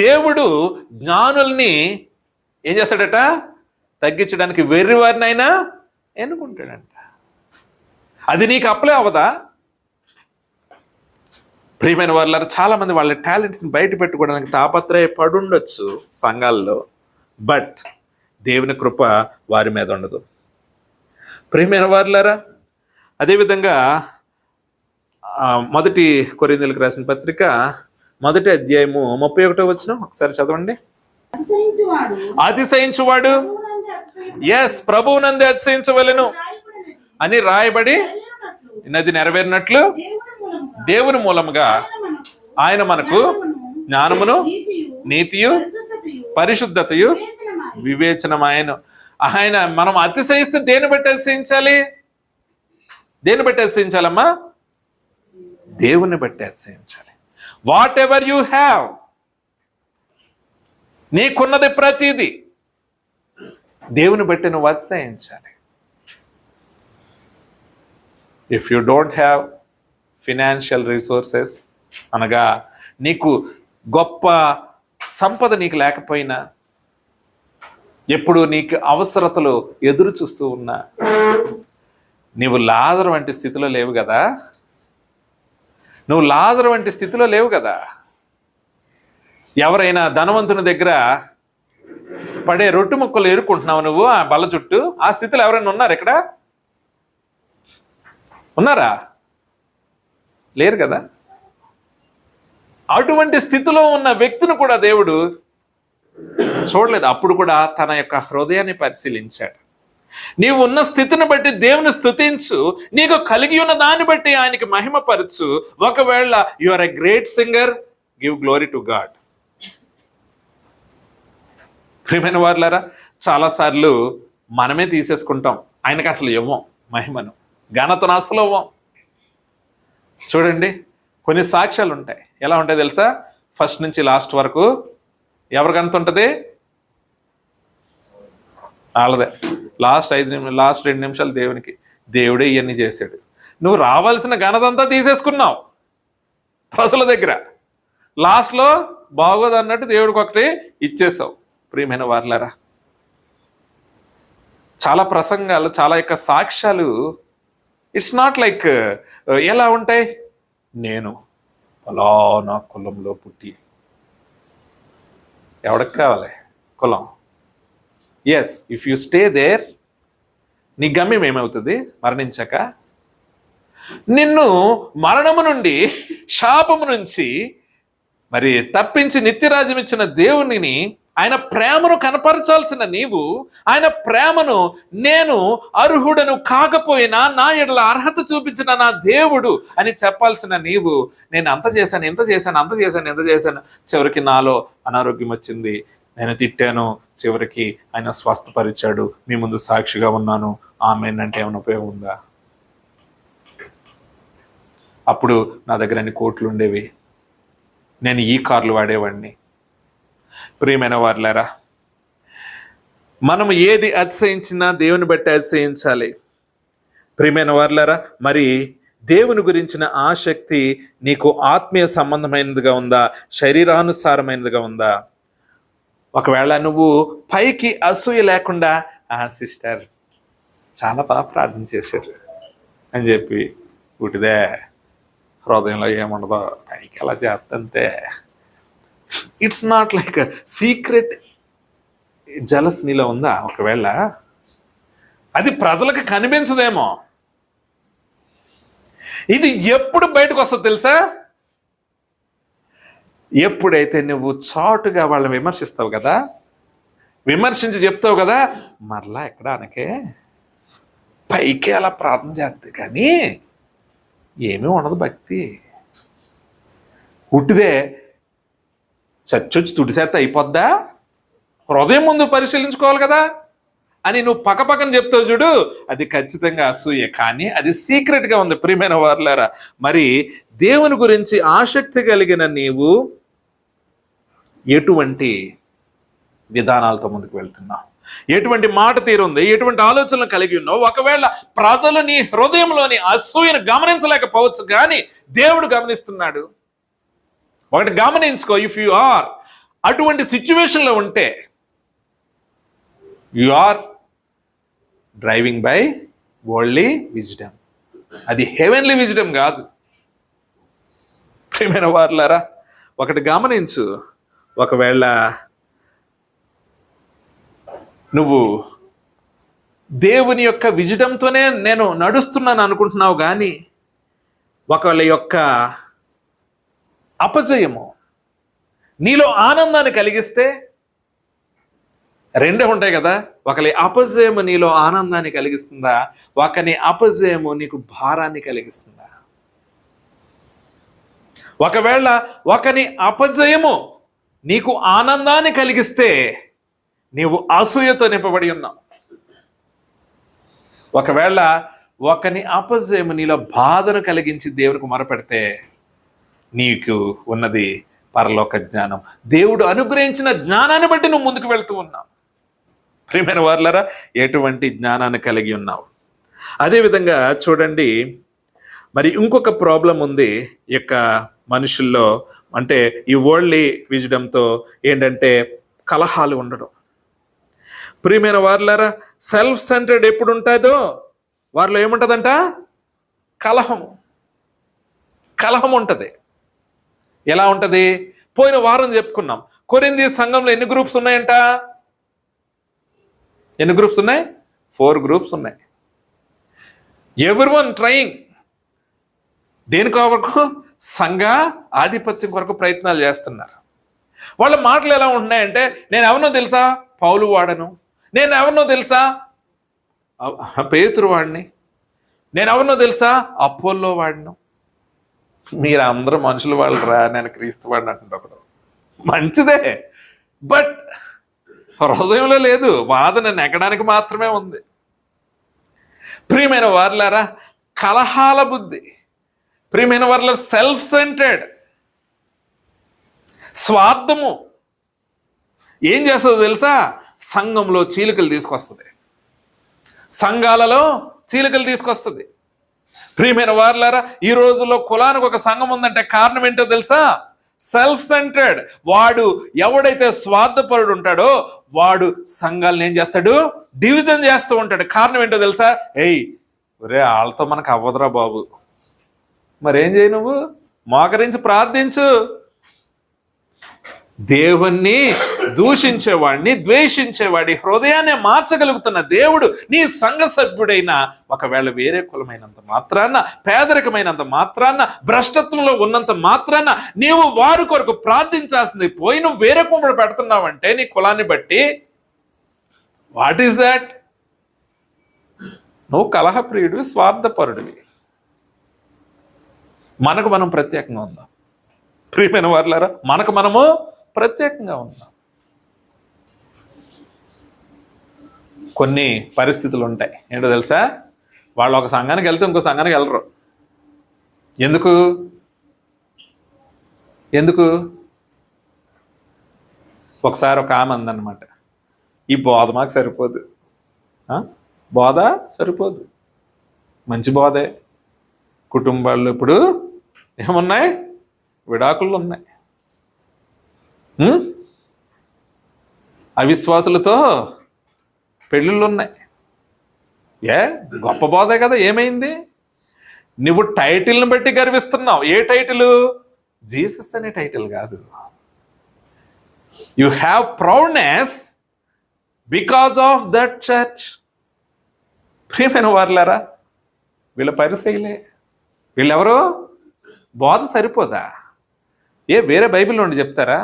దేవుడు జ్ఞానుల్ని ఏం చేస్తాడట? తగ్గించడానికి వెర్రివారినైనా ఎన్నుకుంటాడంట. అది నీకు అప్లై అవ్వదా? ప్రియమైన వారులారా, చాలా మంది వాళ్ళ టాలెంట్స్ని బయట పెట్టుకోవడానికి తాపత్రయపడుండొచ్చు సంఘాల్లో, బట్ దేవుని కృప వారి మీద ఉండదు. ప్రియమైన వారులారా, అదేవిధంగా మొదటి కొరింథీయులకు రాసిన పత్రిక 1వ అధ్యాయము 31వ వచనం ఒకసారి చదవండి. అతిశయించువాడు ప్రభువునందే అతిశయించవలెను అని రాయబడి నది నెరవేరినట్లు దేవుని మూలముగా ఆయన మనకు జ్ఞానమును, నీతియు, పరిశుద్ధతయు, వివేచనమాయను. ఆయన మనం అతిశయిస్తే దేని బట్టి అతిశయించాలి? దేని బట్టి అతిశయించాలమ్మా? దేవుని బట్టి అతిశయించాలి. వాట్ ఎవర్ యు హ్యావ్, నీకున్నది ప్రతిదీ దేవుని బట్టి నువ్వు అతిశయించాలి. If you don't have financial resources, అనగా నీకు గొప్ప సంపద నీకు లేకపోయినా, ఎప్పుడు నీకు అవసరతలు ఎదురు చూస్తూ ఉన్నా, నీవు లాజరు వంటి స్థితిలో లేవు కదా. నువ్వు లాజరు వంటి స్థితిలో లేవు కదా. ఎవరైనా ధనవంతుని దగ్గర పడే రొట్టు ముక్కలు ఎరుకుంటున్నావు నువ్వు ఆ బల్ల చుట్టూ. ఆ స్థితిలో ఎవరైనా ఉన్నారు ఇక్కడ? ఉన్నారా? లేరు కదా. అటువంటి స్థితిలో ఉన్న వ్యక్తిని కూడా దేవుడు చూడలేదు. అప్పుడు కూడా తన యొక్క హృదయాన్ని పరిశీలించాడు. నీవు ఉన్న స్థితిని బట్టి దేవుని స్తుతించు, నీకు కలిగి ఉన్న దాన్ని బట్టి ఆయనకి మహిమపరచు. ఒకవేళ you are a great singer, give glory to God. ప్రియమైన వారులారా, చాలాసార్లు మనమే తీసేసుకుంటాం. ఆయనకు అసలు ఇవ్వం మహిమను, ఘనతను అసలు ఇవ్వం. చూడండి, కొన్ని సాక్ష్యాలు ఉంటాయి. ఎలా ఉంటాయి తెలుసా? ఫస్ట్ నుంచి లాస్ట్ వరకు ఎవరికి అంత ఉంటుంది? వాళ్ళదే. లాస్ట్ 2 నిమిషాలు దేవునికి. దేవుడే ఇవన్నీ చేశాడు. నువ్వు రావాల్సిన ఘనతంతా తీసేసుకున్నావు ప్రజల దగ్గర. లాస్ట్లో బాగోదు అన్నట్టు దేవుడికి ఒకటి ఇచ్చేసావు. ప్రియమైన వారులారా, చాలా ప్రసంగాలు, చాలా యొక్క సాక్ష్యాలు ఇట్స్ నాట్ లైక్ ఎలా ఉంటాయి? నేను ఫలానా కులంలో పుట్టి, ఎవరికి కావాలి కులం? Yes, if you stay there, నీ గమ్యం ఏమవుతుంది? మరణించాక నిన్ను మరణము నుండి, శాపము నుంచి మరి తప్పించి నిత్యరాజ్యం ఇచ్చిన దేవునిని, ఆయన ప్రేమను కనపరచాల్సిన నీవు, ఆయన ప్రేమను నేను అర్హుడను కాకపోయినా నా ఎడల అర్హత చూపించిన నా దేవుడు అని చెప్పాల్సిన నీవు, నేను అంత చేశాను, ఇంత చేశాను, అంత చేశాను, ఎంత చేశాను, చివరికి నాలో అనారోగ్యం వచ్చింది, నేను తిట్టాను, చివరికి ఆయన స్వస్థపరిచాడు, మీ ముందు సాక్షిగా ఉన్నాను, ఆమేన్ అంటే ఏమైనా ఉపయోగం ఉందా? అప్పుడు నా దగ్గర అన్ని కోట్లు ఉండేవి, నేను ఈ కార్లు వాడేవాడిని. ప్రియమైన వారులారా, మనము ఏది అతిశయించినా దేవుని బట్టి అతిశయించాలి. ప్రియమైన వారులారా, మరి దేవుని గురించిన ఆసక్తి నీకు ఆత్మీయ సంబంధమైనదిగా ఉందా, శరీరానుసారమైనదిగా ఉందా? ఒకవేళ నువ్వు పైకి అసూయ లేకుండా, సిస్టర్ చాలా బాగా ప్రార్థన చేశారు అని చెప్పి పుట్టిదే, హృదయంలో ఏముండదో, పైకి అలా చేస్తంతే, it's not like secret jealous నీలో ఉందా? ఒకవేళ అది ప్రజలకు కనిపించదేమో. ఇది ఎప్పుడు బయటకు వస్తుందో తెలుసా? ఎప్పుడైతే నువ్వు చాటుగా వాళ్ళని విమర్శిస్తావు కదా, విమర్శించి చెప్తావు కదా, మరలా ఎక్కడ అనకే పైకి అలా ప్రార్థన చేస్తుంది కానీ ఏమీ ఉండదు భక్తి. ఉట్టిదే చచ్చొచ్చి తుడిసేస్తే అయిపోద్దా? హృదయం ముందు పరిశీలించుకోవాలి కదా అని నువ్వు పక్కపక్కన చెప్తావు చూడు, అది ఖచ్చితంగా అసూయ, కానీ అది సీక్రెట్గా ఉంది. ప్రియమైన వారులారా, మరి దేవుని గురించి ఆసక్తి కలిగిన నీవు ఎటువంటి విధానాలతో ముందుకు వెళ్తున్నావు, ఎటువంటి మాట తీరుంది, ఎటువంటి ఆలోచనలు కలిగి ఉన్నావు? ఒకవేళ ప్రజలు నీ హృదయంలోని అసూయను గమనించలేకపోవచ్చు, కానీ దేవుడు గమనిస్తున్నాడు. ఒకటి గమనించుకో, ఇఫ్ యు ఆర్ అటువంటి సిచ్యువేషన్లో ఉంటే, you are driving by worldly wisdom, అది హెవెన్లీ విజ్డమ్ కాదు. ప్రియమైన వారులారా, ఒకటి గమనించు, ఒకవేళ నువ్వు దేవుని యొక్క విజడంతోనే నేను నడుస్తున్నాను అనుకుంటున్నావు, కానీ ఒకళ్ళ యొక్క అపజయము నీలో ఆనందాన్ని కలిగిస్తే, రెండే ఉంటాయి కదా, ఒకరి అపజయము నీలో ఆనందాన్ని కలిగిస్తుందా, ఒకని అపజయము నీకు భారాన్ని కలిగిస్తుందా? ఒకవేళ ఒకని అపజయము నీకు ఆనందాన్ని కలిగిస్తే నీవు అసూయతో నింపబడి ఉన్నావు. ఒకవేళ ఒకని అపజయము నీలో బాధను కలిగించి దేవునికి మొరపెడితే నీకు ఉన్నది పరలోక జ్ఞానం. దేవుడు అనుగ్రహించిన జ్ఞానాన్ని బట్టి నువ్వు ముందుకు వెళ్తూ ఉన్నావు. ప్రియమైన వారలారా, ఎటువంటి జ్ఞానాన్ని కలిగి ఉన్నావు? అదేవిధంగా చూడండి, మరి ఇంకొక ప్రాబ్లం ఉంది ఈ యొక్క మనుషుల్లో, అంటే ఈ వరల్డ్లీ విజడంతో ఏంటంటే కలహాలు ఉండడం. ప్రియమైన వారలారా, సెల్ఫ్ సెంటర్డ్ ఎప్పుడు ఉంటుందో వారిలో ఏముంటుందంట? కలహం ఉంటుంది. ఎలా ఉంటుంది? పోయిన వారం చెప్పుకున్నాం, కొరింథీ సంఘంలో ఎన్ని గ్రూప్స్ ఉన్నాయంట? ఎన్ని గ్రూప్స్ ఉన్నాయి? 4 గ్రూప్స్ ఉన్నాయి. ఎవ్రీవన్ ట్రయింగ్ దేని కొరకు? సంఘ ఆధిపత్యం కొరకు ప్రయత్నాలు చేస్తున్నారు. వాళ్ళ మాటలు ఎలా ఉంటున్నాయంటే, నేను ఎవరినో తెలుసా? పౌలు వాడను. నేను ఎవరినో తెలుసా? పేతురు వాడిని. నేను ఎవరినో తెలుసా? అపోల్లో వాడిను. మీరు అందరూ మనుషులు వాళ్ళు రా, నేను క్రీస్తు వాడిని అంటుంది ఒకడు. మంచిదే, బట్ హృదయంలో లేదు, వాదన నెగ్గడానికి మాత్రమే ఉంది. ప్రియమైన వారలారా, కలహాల బుద్ధి, ప్రియమైన వారల సెల్ఫ్ సెంటర్డ్, స్వార్థము ఏం చేస్తుందో తెలుసా? సంఘంలో చీలికలు తీసుకొస్తుంది, సంఘాలలో చీలికలు తీసుకొస్తుంది. ప్రియమైన వారలారా, ఈ రోజుల్లో కులానికి ఒక సంఘం ఉందంటే కారణం ఏంటో తెలుసా? Self centred. వాడు ఎవడైతే స్వార్థపరుడు ఉంటాడో వాడు సంఘాలను ఏం చేస్తాడు? డివిజన్ చేస్తూ ఉంటాడు. కారణం ఏంటో తెలుసా? ఒరే వాళ్ళతో మనకు అవ్వదురా బాబు, మరేం చేయి, నువ్వు మోకరించి ప్రార్థించు. దేవుణ్ణి దూషించేవాడిని, ద్వేషించేవాడి హృదయాన్ని మార్చగలుగుతున్న దేవుడు నీ సంఘ సభ్యుడైన, ఒకవేళ వేరే కులమైనంత మాత్రాన, పేదరికమైనంత మాత్రాన, భ్రష్టత్వంలో ఉన్నంత మాత్రాన నీవు వారి కొరకు ప్రార్థించాల్సింది పోయి నువ్వు వేరే కుమ్మడి పెడుతున్నావంటే నీ కులాన్ని బట్టి, వాట్ ఈస్ దాట్? నువ్వు కలహప్రియుడివి, స్వార్థపరుడివి. మనకు మనం ప్రత్యేకంగా ఉందాం. ప్రియమైన వారలారా, మనకు మనము ప్రత్యేకంగా ఉందాం. కొన్ని పరిస్థితులు ఉంటాయి, ఏంటో తెలుసా? వాళ్ళు ఒక సంఘానికి వెళ్తే ఇంకో సంఘానికి వెళ్ళరు. ఎందుకు? ఒకసారి ఒక ఆమె అందనమాట, ఈ బోధ మాకు సరిపోదు. బోధ సరిపోదు, మంచి బోధే. కుటుంబాల్లో ఇప్పుడు ఏమున్నాయి? విడాకులు ఉన్నాయి. అవిశ్వాసులతో పెళ్ళిళ్ళు ఉన్నాయి. గొప్ప బోధే కదా, ఏమైంది? నువ్వు టైటిల్ని బట్టి గర్విస్తున్నావు. ఏ టైటిల్? జీసస్ అనే టైటిల్ కాదు. You have proudness because of that church. ప్రియమైన వారలారా, వీళ్ళ పరిశైలే. వీళ్ళెవరు? బోధ సరిపోదా? వేరే బైబిల్ నుండి చెప్తారా?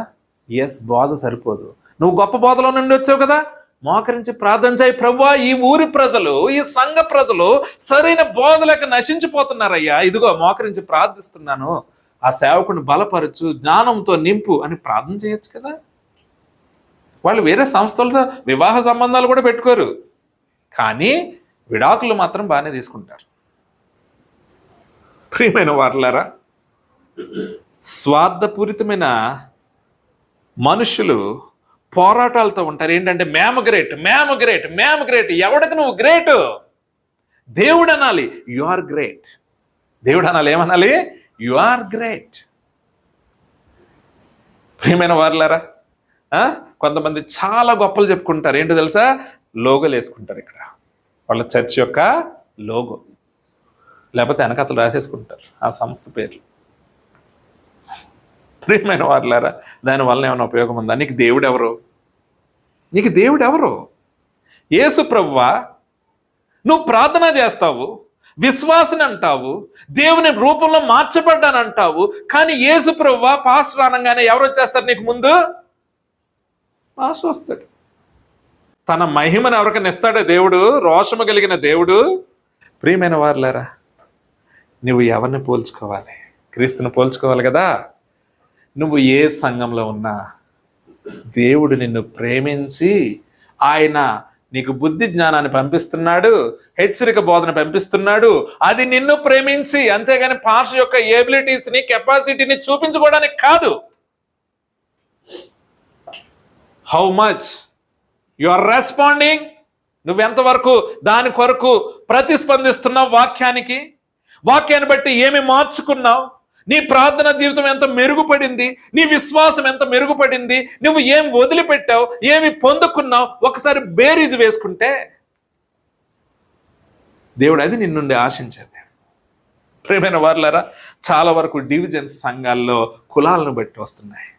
ఎస్, బోధ సరిపోదు. నువ్వు గొప్ప బోధలో నుండి వచ్చావు కదా, మోకరించి ప్రార్థన చేయి. ప్రభువా, ఈ ఊరి ప్రజలు, ఈ సంఘ ప్రజలు సరైన బోధ లేక నశించిపోతున్నారయ్యా, ఇదిగో మోకరించి ప్రార్థిస్తున్నాను, ఆ సేవకుని బలపరచు, జ్ఞానంతో నింపు అని ప్రార్థన చేయొచ్చు కదా. వాళ్ళు వేరే సంస్థలతో వివాహ సంబంధాలు కూడా పెట్టుకోరు, కానీ విడాకులు మాత్రం బాగానే తీసుకుంటారు. ప్రియమైన వారలారా, స్వార్థపూరితమైన మనుషులు పోరాటాలతో ఉంటారు. ఏంటంటే మేము గ్రేట్, ఎవడికి నువ్వు గ్రేట్? దేవుడు అనాలి యు ఆర్ గ్రేట్. దేవుడు అనాలి, ఏమనాలి? You are great. ప్రియమైన వారలారా, కొంతమంది చాలా గొప్పలు చెప్పుకుంటారు. ఏంటో తెలుసా? లోగోలు వేసుకుంటారు. ఇక్కడ వాళ్ళ చర్చ్ యొక్క లోగో, లేకపోతే వెనకతలు రాసేసుకుంటారు ఆ సంస్థ పేర్లు. ప్రియమైన వారలారా, దానివల్ల ఏమైనా ఉపయోగం ఉందా? నీకు దేవుడు ఎవరు? యేసు ప్రభువా నువ్వు ప్రార్థన చేస్తావు, విశ్వాసని అంటావు, దేవుని రూపంలో మార్చబడ్డాను అంటావు. కానీ యేసు ప్రభువా పాస్టర్ అనగానే ఎవరు వచ్చేస్తారు నీకు ముందు? పాస్టర్ వస్తాడు. తన మహిమను ఎవరికైనా ఇస్తాడే దేవుడు, రోషము కలిగిన దేవుడు. ప్రియమైన వారులారా, నువ్వు ఎవరిని పోల్చుకోవాలి? క్రీస్తుని పోల్చుకోవాలి కదా. నువ్వు ఏ సంఘంలో ఉన్నా దేవుడు నిన్ను ప్రేమించి ఆయన నీకు బుద్ధి జ్ఞానాన్ని పంపిస్తున్నాడు, హెచ్చరిక బోధన పంపిస్తున్నాడు. అది నిన్ను ప్రేమించి, అంతేగాని పాస్టర్ యొక్క ఎబిలిటీస్ని, కెపాసిటీని చూపించుకోవడానికి కాదు. How much you are responding, నువ్వెంతవరకు దాని కొరకు ప్రతిస్పందిస్తున్నావు వాక్యానికి, వాక్యాన్ని బట్టి ఏమి మార్చుకున్నావు, నీ ప్రార్థన జీవితం ఎంత మెరుగుపడింది, నీ విశ్వాసం ఎంత మెరుగుపడింది, నువ్వు ఏం వదిలిపెట్టావు, ఏమి పొందుకున్నావు, ఒకసారి బేరీజు వేసుకుంటే దేవుడు అది నిన్నుండి ఆశించేది. ప్రియమైన వారులారా, చాలా వరకు డివిజన్స్ సంఘాల్లో కులాలను బట్టి వస్తున్నాయి,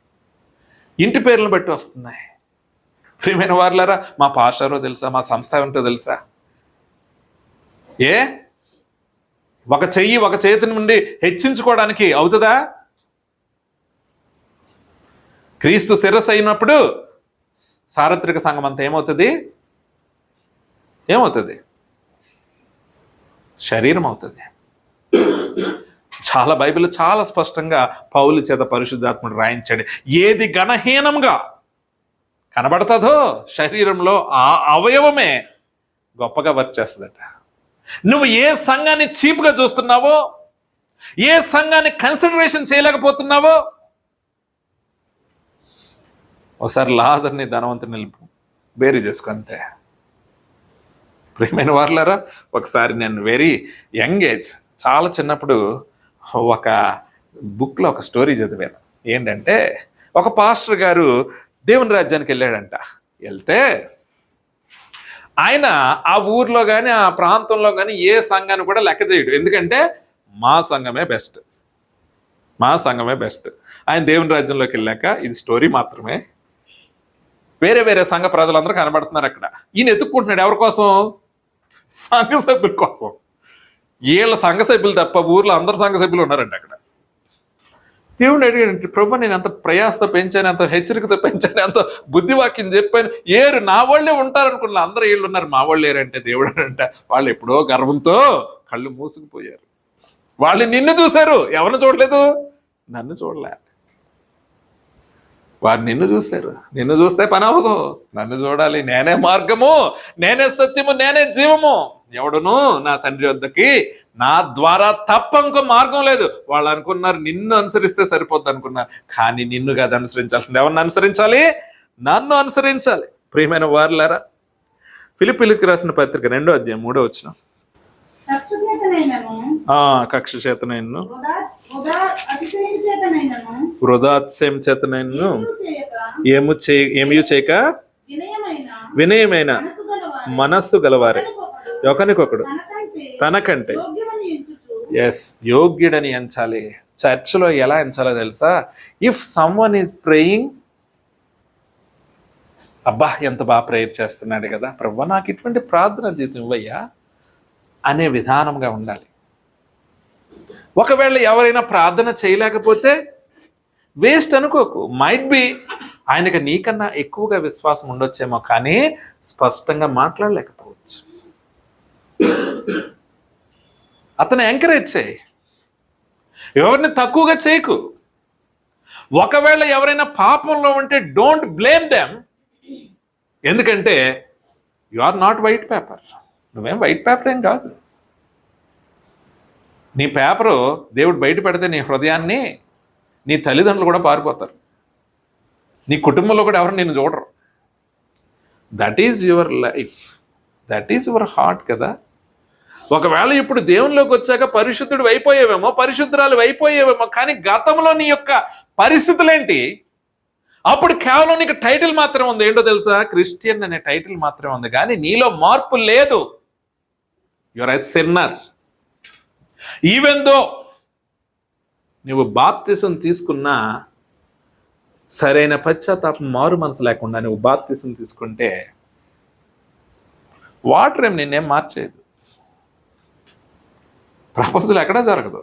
ఇంటి పేర్లను బట్టి వస్తున్నాయి. ప్రియమైన వారులారా, మా పాస్టరో తెలుసా, మా సంస్థ ఏమిటో తెలుసా? ఒక చెయ్యి ఒక చేతి నుండి హెచ్చించుకోవడానికి అవుతుందా? క్రీస్తు శిరస్సు అయినప్పుడు సార్వత్రిక సంఘం అంతా ఏమవుతుంది? శరీరం అవుతుంది. చాలా బైబిల్ చాలా స్పష్టంగా పౌలు చేత పరిశుద్ధాత్ముడు రాయించాడు. ఏది గణహీనంగా కనబడుతుందో శరీరంలో ఆ అవయవమే గొప్పగా వర్క్ చేస్తుందట. నువ్వు ఏ సంఘాన్ని చీప్గా చూస్తున్నావో, ఏ సంఘాన్ని కన్సిడరేషన్ చేయలేకపోతున్నావో, ఒకసారి లాజర్ని ధనవంతుని బేరీ చేసుకో అంతే. ప్రియమైన వారులారా, ఒకసారి నేను వెరీ యంగ్ ఏజ్, చాలా చిన్నప్పుడు ఒక బుక్లో ఒక స్టోరీ చదివాను. ఏంటంటే, ఒక పాస్టర్ గారు దేవుని రాజ్యానికి వెళ్ళాడంట. వెళ్తే ఆయన ఆ ఊర్లో కానీ ఆ ప్రాంతంలో కానీ ఏ సంఘాన్ని కూడా లెక్క చేయడు. ఎందుకంటే మా సంఘమే బెస్ట్. ఆయన దేవుని రాజ్యంలోకి వెళ్ళాక, ఇది స్టోరీ మాత్రమే, వేరే వేరే సంఘ ప్రజలందరూ కనబడుతున్నారు అక్కడ. ఈయన ఎత్తుక్కుంటున్నాడు ఎవరి కోసం? సంఘ సభ్యుల కోసం. వీళ్ళ సంఘ సభ్యులు తప్ప ఊర్లో అందరు సంఘ సభ్యులు ఉన్నారండి అక్కడ. దేవుడు అడిగాడు, ప్రభు నేను ఎంత ప్రయాసతో పెంచాను, ఎంత హెచ్చరికతో పెంచాను, ఎంత బుద్ధివాక్యం చెప్పాను, ఏరు నా వాళ్ళే ఉంటారనుకున్నా, అందరూ వీళ్ళు ఉన్నారు, మా వాళ్ళు ఏరంటే దేవుడు అంట వాళ్ళు ఎప్పుడో గర్వంతో కళ్ళు మూసుకుపోయారు. వాళ్ళు నిన్ను చూశారు, ఎవరిని చూడలేదు, నన్ను చూడలే. వారు నిన్ను చూశారు. నిన్ను చూస్తే పని అవ్వదు, నన్ను చూడాలి. నేనే మార్గము, నేనే సత్యము, నేనే జీవము. ఎవడును నా తండ్రి వద్దకి నా ద్వారా తప్ప ఇంకో మార్గం లేదు. వాళ్ళు అనుకున్నారు నిన్ను అనుసరిస్తే సరిపోద్ది అనుకున్నారు. కానీ నిన్ను కాదు అనుసరించాల్సింది. ఎవరిని అనుసరించాలి? నన్ను అనుసరించాలి. ప్రియమైన వారులారా, ఫిలిప్పీయులకు రాసిన పత్రిక 2వ అధ్యాయం 3వ వచనం. కక్ష చేతనైనను వృధాతిశయం చేతనైనను ఏమీ చేయక వినయమైన మనస్సు గలవారే ఒకనికొకడు తనకంటే యోగ్యుడని ఎంచాలి. చర్చ్లో ఎలా ఎంచాలో తెలుసా? ఇఫ్ సమ్వన్ ఈజ్ ప్రేయింగ్, అబ్బా ఎంత బాగా ప్రేయర్ చేస్తున్నాడు కదా ప్రభువా, నాకు ఇటువంటి ప్రార్థన జీవితం ఇవ్వయ్యా అనే విధానంగా ఉండాలి. ఒకవేళ ఎవరైనా ప్రార్థన చేయలేకపోతే వేస్ట్ అనుకోకు. మైట్ బి ఆయనకు నీకన్నా ఎక్కువగా విశ్వాసం ఉండొచ్చేమో, కానీ స్పష్టంగా మాట్లాడలేకపోవచ్చు. అతను ఎంకరేజ్ చేయి, ఎవరిని తక్కువగా చేయకు. ఒకవేళ ఎవరైనా పాపంలో ఉంటే డోంట్ బ్లేమ్ దెమ్. ఎందుకంటే you are not white paper. నువ్వేం వైట్ పేపర్ ఏం కాదు. నీ పేపరు దేవుడు బయట పెడితే నీ హృదయాన్ని నీ తల్లిదండ్రులు కూడా పారిపోతారు. నీ కుటుంబంలో కూడా ఎవరు నిన్ను చూడరు. That is your life, that is your heart కదా. ఒకవేళ ఇప్పుడు దేవునిలోకి వచ్చాక పరిశుద్ధుడు అయిపోయేవేమో, పరిశుద్ధురాలు అయిపోయేవేమో, కానీ గతంలో నీ యొక్క పరిస్థితులేంటి? అప్పుడు కేవలం నీకు టైటిల్ మాత్రమే ఉంది. ఏంటో తెలుసా? క్రిస్టియన్ అనే టైటిల్ మాత్రమే ఉంది, కానీ నీలో మార్పు లేదు. Your a sinner. Even though నువ్వు బాప్తిసం తీసుకున్నా, సరైన పశ్చాత్తాపం, మారు మనసు లేకుండా నువ్వు బాప్తిసం తీసుకుంటే వాటర్ ఏం నిన్నేం మార్చేది. ప్రపంచంలో ఎక్కడా జరగదు.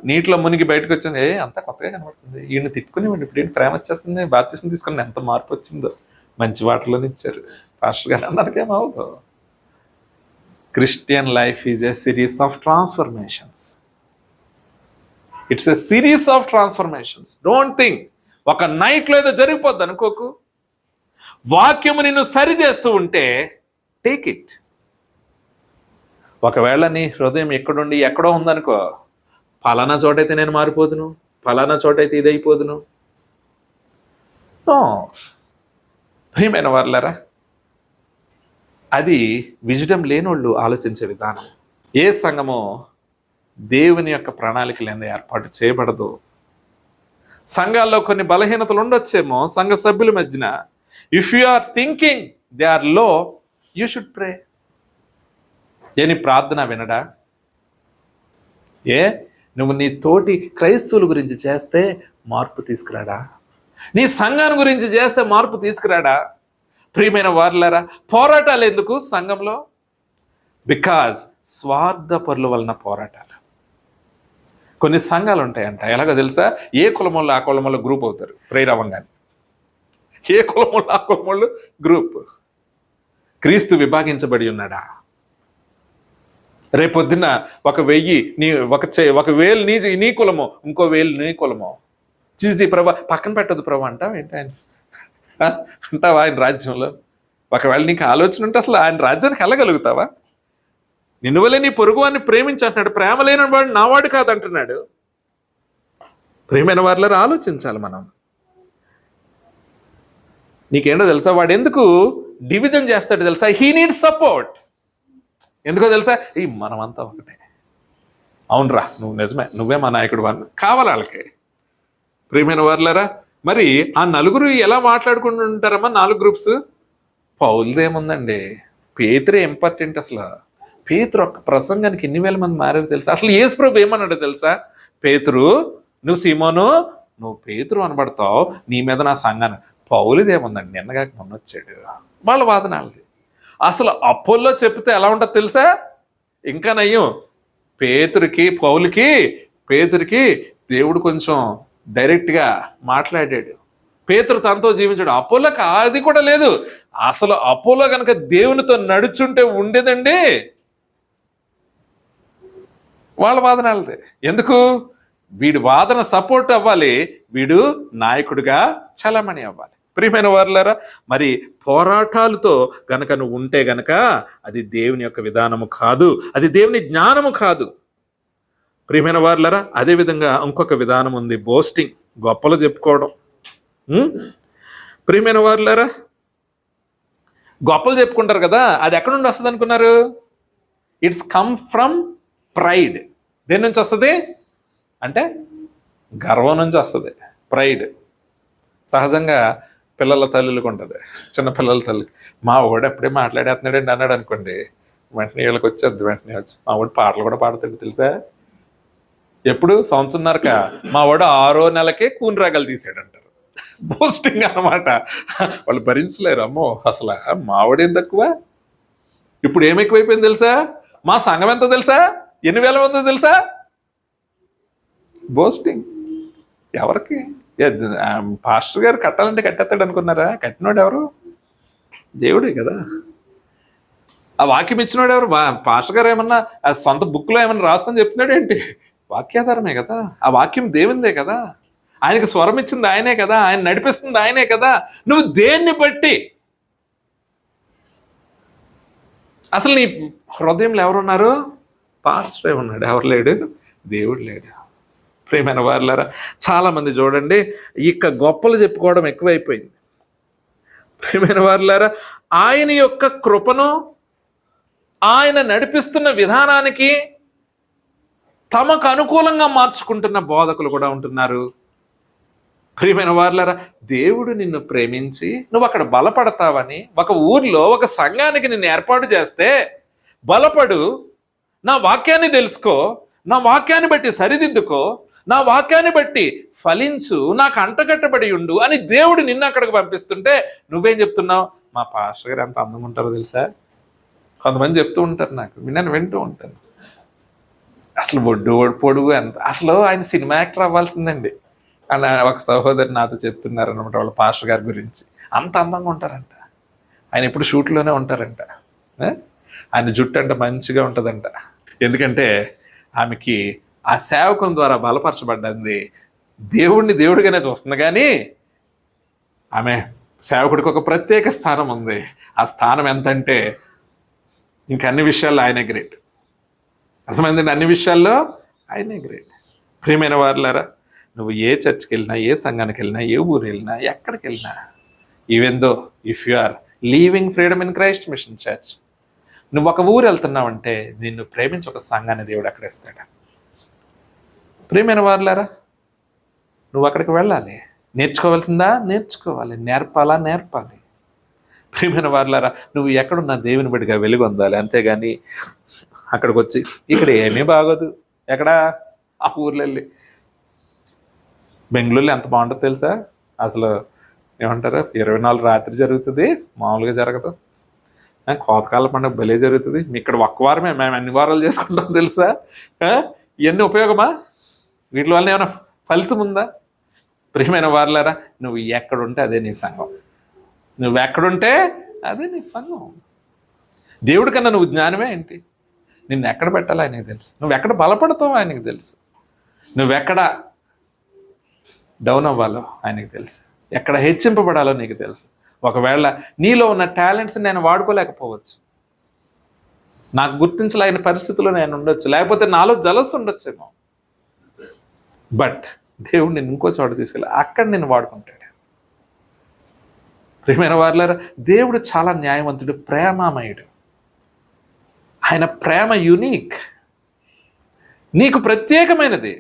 నీటిలో మునిగి బయటకు వచ్చింది, అంతా కొత్తగా కనబడుతుంది. ఈయన తిట్టుకుని ఇప్పుడు ఏంటి ప్రేమ వచ్చేస్తుంది, బాప్తిసం తీసుకుని ఎంత మార్పు వచ్చిందో, మంచి వాటర్లోనే ఇచ్చారు. పాస్టర్ గారు అన్నకేమవుదు. Christian life is a series of transformations. It's a series of transformations. Don't think ఒక నైట్లో ఏదో జరిగిపోద్ది అనుకోకు. వాక్యము నిన్ను సరి చేస్తూ ఉంటే టేక్ ఇట్. ఒకవేళ నీ హృదయం ఎక్కడుండి ఎక్కడో ఉందనుకో, ఫలానా చోటైతే నేను మారిపోదును, ఫలానా చోటైతే ఇదైపోదును. ప్రియమైన వారులారా, అది విజడం లేనోళ్ళు ఆలోచించే విధానం. ఏ సంఘమో దేవుని యొక్క ప్రణాళిక లేని ఏర్పాటు చేయబడదు. సంఘాల్లో కొన్ని బలహీనతలు ఉండొచ్చేమో సంఘ సభ్యుల మధ్యన. If you are thinking they are low, you should pray. నీ ప్రార్థన వినడా? నువ్వు నీ తోటి క్రైస్తవుల గురించి చేస్తే మార్పు తీసుకురాడా? నీ సంఘాన్ని గురించి చేస్తే మార్పు తీసుకురాడా? ప్రియమైన వారులారా, పోరాటాలు ఎందుకు సంఘంలో? బికాజ్ స్వార్థపరుల వలన పోరాటాలు. కొన్ని సంఘాలు ఉంటాయంట, ఎలాగో తెలుసా? ఏ కులమోళ్ళు ఆ కులమోళ్ళు గ్రూప్ అవుతారు ప్రేయర్ అవ్వగానే. ఏ కులమోళ్ళు ఆ కులమోళ్ళు గ్రూప్. క్రీస్తు విభాగించబడి ఉన్నాడా? రేపొద్దున 1000 ఒక 1000 నీ కులమో, ఇంకో 1000 నీ కులమో. చూసి ప్రభా పక్కన పెట్టదు ప్రభా అంటావు ఏంటి? అంటావా ఆయన రాజ్యంలో? ఒకవేళ నీకు ఆలోచన ఉంటే అసలు ఆయన రాజ్యానికి వెళ్ళగలుగుతావా? నిన్ను వల్లే నీ పొరుగువాన్ని ప్రేమించి అంటున్నాడు. ప్రేమ లేని వాడు నావాడు కాదంటున్నాడు. ప్రేమైన వారిలో ఆలోచించాలి మనం. నీకేంటో తెలుసా? వాడు ఎందుకు డివిజన్ చేస్తాడు తెలుసా? He needs support. ఎందుకో తెలుసా? మనమంతా ఒకటే. అవునరా, నువ్వు నిజమే, నువ్వే మా నాయకుడు అని కావాలి వాళ్ళకి. ప్రియమైన వారులారా, మరి ఆ నలుగురు ఎలా మాట్లాడుకుంటుంటారమ్మా? 4 గ్రూప్స్. పౌలుదేముందండి, పేతురే ఇంపార్టెంట్. అసలు పేతురు ఒక్క ప్రసంగానికి ఎన్ని వేల మంది మారారు తెలుసా? అసలు యేసు ప్రభు ఏమన్నాడో తెలుసా? పేతురు, నువ్వు సీమోను, నువ్వు పేతురు అనబడతావు, నీ మీద నా సంఘాన్ని. పౌలుదేముందండి, నిన్నగాక మొన్న వచ్చాడు. వాళ్ళ వాదనాలది. అసలు అపోల్లో చెప్తే ఎలా ఉంటుంది తెలుసా? ఇంకా నయ్యం. పేతురికి దేవుడు కొంచెం డైరెక్ట్గా మాట్లాడాడు. పేతురు తనతో జీవించాడు. అపోలోకి అది కూడా లేదు. అసలు అపోలో కనుక దేవునితో నడుచుంటే ఉండేదండి. వాళ్ళ వాదనలదే. ఎందుకు? వీడి వాదన సపోర్ట్ అవ్వాలి, వీడు నాయకుడిగా చలమణి అవ్వాలి. ప్రియమైన వారులారా, మరి పోరాటాలతో గనక నువ్వు ఉంటే గనక అది దేవుని యొక్క విధానము కాదు, అది దేవుని జ్ఞానము కాదు. ప్రియమైన వారులారా, అదేవిధంగా ఇంకొక విధానం ఉంది, బోస్టింగ్, గొప్పలు చెప్పుకోవడం. ప్రియమైన వారులారా, గొప్పలు చెప్పుకుంటారు కదా, అది ఎక్కడి నుండి వస్తుంది అనుకున్నారు? It's come from pride. దేని నుంచి వస్తుంది అంటే గర్వం నుంచి వస్తుంది. ప్రైడ్ సహజంగా పిల్లల తల్లులకు ఉంటుంది. చిన్నపిల్లల తల్లి, మా వాడు ఎప్పుడే మాట్లాడేస్తున్నాడండి అన్నాడు అనుకోండి, వెంటనే వీళ్ళకి వచ్చేది. వెంటనే వచ్చి మా వాడు పాటలు కూడా పాడతాడు తెలుసా? ఎప్పుడు? సంవత్సరంన్నరక మా వాడు 6వ నెలకే కూని రాగాలు తీసాడు అంటారు. బోస్టింగ్ అన్నమాట. వాళ్ళు భరించలేరు. అమ్మో, అసలు మావాడేం తక్కువ. ఇప్పుడు ఏం ఎక్కువైపోయింది తెలుసా? మా సంఘం ఎంతో తెలుసా? 8,000 మంది తెలుసా? బోస్టింగ్. ఎవరికి? పాస్టర్ గారు కట్టాలంటే కట్టేస్తాడు అనుకున్నారా? కట్టినోడు ఎవరు? దేవుడే కదా. ఆ వాక్యం ఇచ్చినోడు ఎవరు? పాస్టర్ గారు ఏమన్నా ఆ సొంత బుక్లో ఏమన్నా రాసుకొని చెప్తున్నాడు ఏంటి? వాక్యాధారమే కదా. ఆ వాక్యం దేవుందే కదా. ఆయనకి స్వరం ఇచ్చింది ఆయనే కదా, ఆయన నడిపిస్తుంది ఆయనే కదా. నువ్వు దేన్ని బట్టి? అసలు నీ హృదయంలో ఎవరున్నారు? పాస్టరే ఉన్నాడు. ఎవరు లేడు? దేవుడు లేడు. ప్రియమైన వారులారా, చాలామంది చూడండి ఇక గొప్పలు చెప్పుకోవడం ఎక్కువైపోయింది. ప్రియమైన వారులారా, ఆయన యొక్క కృపను, ఆయన నడిపిస్తున్న విధానానికి తమకు అనుకూలంగా మార్చుకుంటున్న బోధకులు కూడా ఉంటున్నారు. ప్రియమైన వారులారా, దేవుడు నిన్ను ప్రేమించి నువ్వు అక్కడ బలపడతావని ఒక ఊర్లో ఒక సంఘానికి నిన్ను ఏర్పాటు చేస్తే, బలపడు, నా వాక్యాన్ని తెలుసుకో, నా వాక్యాన్ని బట్టి సరిదిద్దుకో, నా వాక్యాన్ని బట్టి ఫలించు, నాకు అంటగట్టబడి ఉండు అని దేవుడు నిన్ను అక్కడికి పంపిస్తుంటే నువ్వేం చెప్తున్నావు? మా పాస్టర్ గారు ఎంత అందంగా ఉంటారో తెలుసా? కొంతమంది చెప్తూ ఉంటారు, నాకు నేను వింటూ ఉంటాను. అసలు బొడ్డు పొడుగు ఎంత, అసలు ఆయన సినిమా యాక్టర్ అవ్వాల్సిందండి అని ఒక సహోదరి నాతో చెప్తున్నారు అనమాట, వాళ్ళ పాస్టర్ గారి గురించి. అంత అందంగా ఉంటారంట ఆయన, ఎప్పుడు షూట్లోనే ఉంటారంట. ఆయన జుట్టు అంటే మంచిగా ఉంటుందంట. ఎందుకంటే ఆమెకి ఆ సేవకుని ద్వారా బలపరచబడ్డది, దేవుడిని దేవుడిగానే చూస్తుంది, కానీ ఆమె సేవకుడికి ఒక ప్రత్యేక స్థానం ఉంది. ఆ స్థానం ఎంతంటే ఇంక అన్ని విషయాల్లో ఆయనే గ్రేట్. అర్థమైందండి, అన్ని విషయాల్లో ఆయనే గ్రేట్. ప్రియమైన వారులారా, నువ్వు ఏ చర్చ్కి వెళ్ళినా, ఏ సంఘానికి వెళ్ళినా, ఏ ఊరు వెళ్ళినా, ఎక్కడికి వెళ్ళినా, even though if you are leaving freedom in Christ Mission church, నువ్వు ఒక ఊరు వెళ్తున్నావంటే నిన్ను ప్రేమించి ఒక సంఘాన్ని దేవుడు అక్కడ ఇస్తాడు. ప్రియమైన వారులారా, నువ్వు అక్కడికి వెళ్ళాలి. నేర్చుకోవాల్సిందా నేర్చుకోవాలి, నేర్పాలి. ప్రియమైన వారులారా, నువ్వు ఎక్కడున్నా దేవుని బిడ్డగా వెలుగొందాలి. అంతేగాని అక్కడికి వచ్చి ఇక్కడ ఏమీ బాగోదు, ఎక్కడ ఆ ఊర్లో వెళ్ళి, బెంగళూరులో ఎంత బాగుంటుందో తెలుసా, అసలు ఏమంటారు 24 రాత్రి జరుగుతుంది, మామూలుగా జరగదు. కోతకాల పండుగ భలే జరుగుతుంది. మీ ఇక్కడ ఒక్క వారమే, మేము అన్ని వారాలు చేసుకుంటాం తెలుసా. ఇవన్నీ ఉపయోగమా? వీటి వల్ల ఏమైనా ఫలితం ఉందా? ప్రియమైన వారులారా, నువ్వు ఎక్కడుంటే అదే నీ సంఘం. నువ్వు ఎక్కడుంటే అదే నీ సంఘం. దేవుడి కన్నా నువ్వు జ్ఞానమే ఏంటి? నిన్ను ఎక్కడ పెట్టాలో ఆయనకు తెలుసు, నువ్వు ఎక్కడ బలపడతావో ఆయనకు తెలుసు, నువ్వెక్కడ డౌన్ అవ్వాలో ఆయనకు తెలుసు, ఎక్కడ హెచ్చింపబడాలో నీకు తెలుసు. ఒకవేళ నీలో ఉన్న టాలెంట్స్ నేను వాడుకోలేకపోవచ్చు, నాకు గుర్తించలేని పరిస్థితుల్లో నేను ఉండొచ్చు, లేకపోతే నాలో జలస్ ఉండొచ్చేమో, బట్ దేవుడు నిన్ను ఇంకో చోట తీసుకెళ్ళి అక్కడ నిన్ను వాడుకుంటాడు. ప్రియమైన వారులారా, దేవుడు చాలా న్యాయవంతుడు, ప్రేమమయుడు. ఆయన ప్రేమ యూనిక్, నీకు ప్రత్యేకమైనది.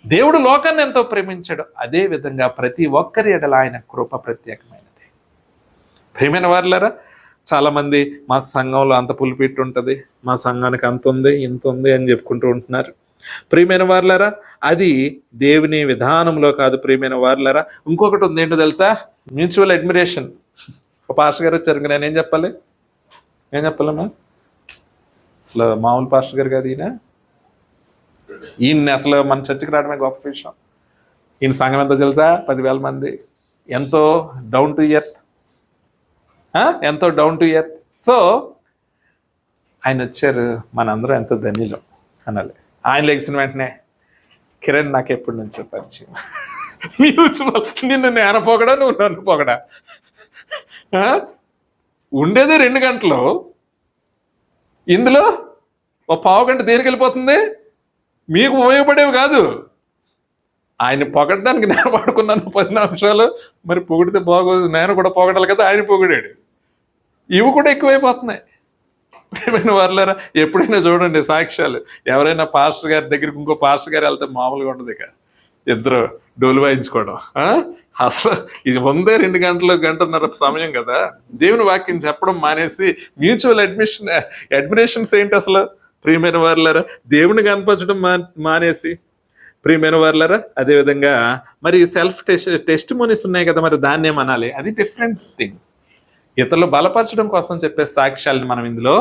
దేవుడు లోకాన్ని ఎంతో ప్రేమించాడు, అదే విధంగా ప్రతి ఒక్కరి ఎడల ఆయన కృప ప్రత్యేకమైనది. ప్రియమైన వారులారా, చాలామంది మా సంఘంలో అంత పులిపెట్టి ఉంటుంది, మా సంఘానికి అంత ఉంది ఇంత ఉంది అని చెప్పుకుంటూ ఉంటున్నారు. ప్రియమైన వారులారా, అది దేవుని విధానంలో కాదు. ప్రియమైన వారులారా, ఇంకొకటి ఉంది, ఏంటో తెలుసా? Mutual admiration. ఒక పాస్టర్ గారు వచ్చారు, నేనేం చెప్పాలి? ఏం చెప్పాలమ్మా? అసలు మామూలు పాస్టర్ గారు కాదు ఈయన అసలు మన చర్చికి రావడమే గొప్ప విషయం. ఈయన సంఘం ఎంతో తెలుసా? 10,000 మంది. ఎంతో డౌన్ టు ఎర్త్, ఎంతో డౌన్ టు ఎర్త్. సో ఆయన వచ్చారు, మనందరం ఎంతో ధన్యులం అనాలి. ఆయన లెగిసిన వెంటనే, కిరణ్ నాకు ఎప్పటి నుంచో పరిచయం, మ్యూచువల్. నిన్ను నేను పొగడా, నువ్వు నన్ను పొగడా. ఉండేదే 2 గంటలు, ఇందులో ఓ పావు గంట దేనికి వెళ్ళిపోతుంది? మీకు ఉపయోగపడేవి కాదు. ఆయన పొగడడానికి నేను పడుకున్నాను 10 నిమిషాలు. మరి పొగిడితే బాగోదు, నేను కూడా పొగడాలి కదా. ఆయన పొగిడాడు, ఇవి కూడా ఎక్కువైపోతున్నాయి. ప్రియమైన వారులారా, ఎప్పుడైనా చూడండి సాక్ష్యాలు, ఎవరైనా పాస్టర్ గారి దగ్గరికి ఇంకో పాస్టర్ గారు వెళ్తే మామూలుగా ఉండదు. ఇక ఇద్దరు డోలు వాయించుకోవడం. అసలు ఇది ఉందే 2 గంటలు, గంటన్నర సమయం కదా. దేవుని వాక్యం చెప్పడం మానేసి మ్యూచువల్ అడ్మిరేషన్స్ ఏంటి అసలు? ప్రియమైన వారులారా, దేవుని కనపరచడం మానేసి, ప్రియమైన వారులారా, అదేవిధంగా మరి సెల్ఫ్ టెస్టిమోనీస్ ఉన్నాయి కదా, మరి దాన్ని ఏమనాలి? అది డిఫరెంట్ థింగ్. ఇతరులు బలపరచడం కోసం చెప్పే సాక్ష్యాలను మనం ఇందులో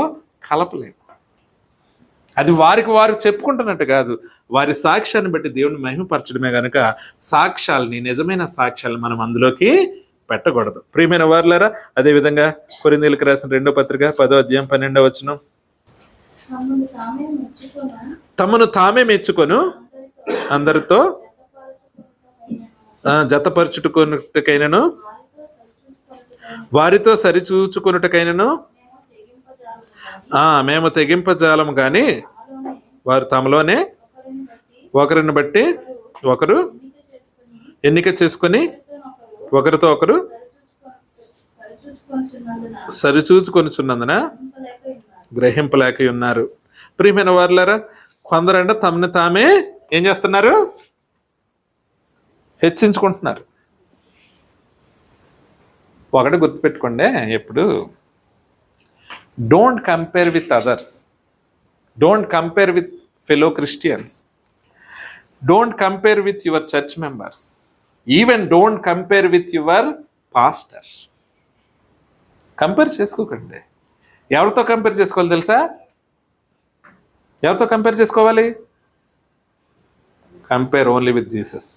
కలపలేము. అది వారికి వారు చెప్పుకుంటున్నట్టు కాదు, వారి సాక్ష్యాన్ని బట్టి దేవుని మహిమపరచడమే కనుక సాక్ష్యాలని, నిజమైన సాక్ష్యాలను మనం అందులోకి పెట్టకూడదు. ప్రియమైన వారులారా, అదేవిధంగా కొరింథీయులకు రాసిన 2వ పత్రిక 10వ అధ్యాయం 12వ వచనం, తమను తామే మెచ్చుకొను అందరితో జతపరచుకొనుటకైనను వారితో సరిచూచుకొనుటకైనను మేము తెగింపజాలము కానీ వారు తమలోనే ఒకరిని బట్టి ఒకరు ఎన్నిక చేసుకొని ఒకరితో ఒకరు సరిచూచుకొనుచున్నందున గ్రహింపలేక ఉన్నారు. ప్రియమైన వారులారా, కొందరంట తమని తామే ఏం చేస్తున్నారు? హెచ్చించుకుంటున్నారు. ఒకటి గుర్తుపెట్టుకోండి, ఎప్పుడు don't compare with others, don't compare with fellow Christians, don't compare with your church members, even don't compare with your pastor. Compare చేసుకోకండి. ఎవరితో కంపేర్ చేసుకోవాలి తెలుసా? ఎవరితో కంపేర్ చేసుకోవాలి? Compare only with Jesus.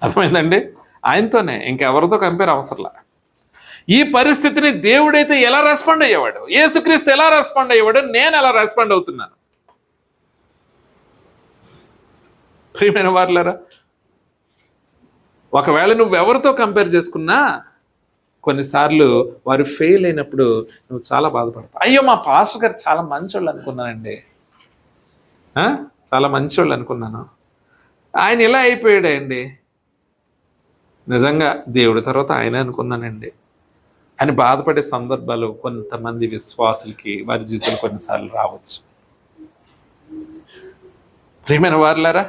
అర్థమైందండి? ఆయనతోనే, ఇంకెవరితో కంపేర్ అవసరంలా. ఈ పరిస్థితిని దేవుడైతే ఎలా రెస్పాండ్ అయ్యేవాడు, యేసుక్రీస్తు ఎలా రెస్పాండ్ అయ్యేవాడు, నేను ఎలా రెస్పాండ్ అవుతున్నాను? ప్రియమైన వారులారా, ఒకవేళ నువ్వెవరితో కంపేర్ చేసుకున్నా కొన్నిసార్లు వారు ఫెయిల్ అయినప్పుడు నువ్వు చాలా బాధపడతావు. అయ్యో, మా పాస్టర్ గారు చాలా మంచోళ్ళు అనుకున్నానండి, చాలా మంచోళ్ళు అనుకున్నాను, ఆయన ఇలా అయిపోయాడండి, నిజంగా దేవుడి తర్వాత ఆయన అనుకున్నానండి అని బాధపడే సందర్భాలు కొంతమంది విశ్వాసులకి వారి జీవితంలో కొన్నిసార్లు రావచ్చు. ప్రియమైన వారులారా,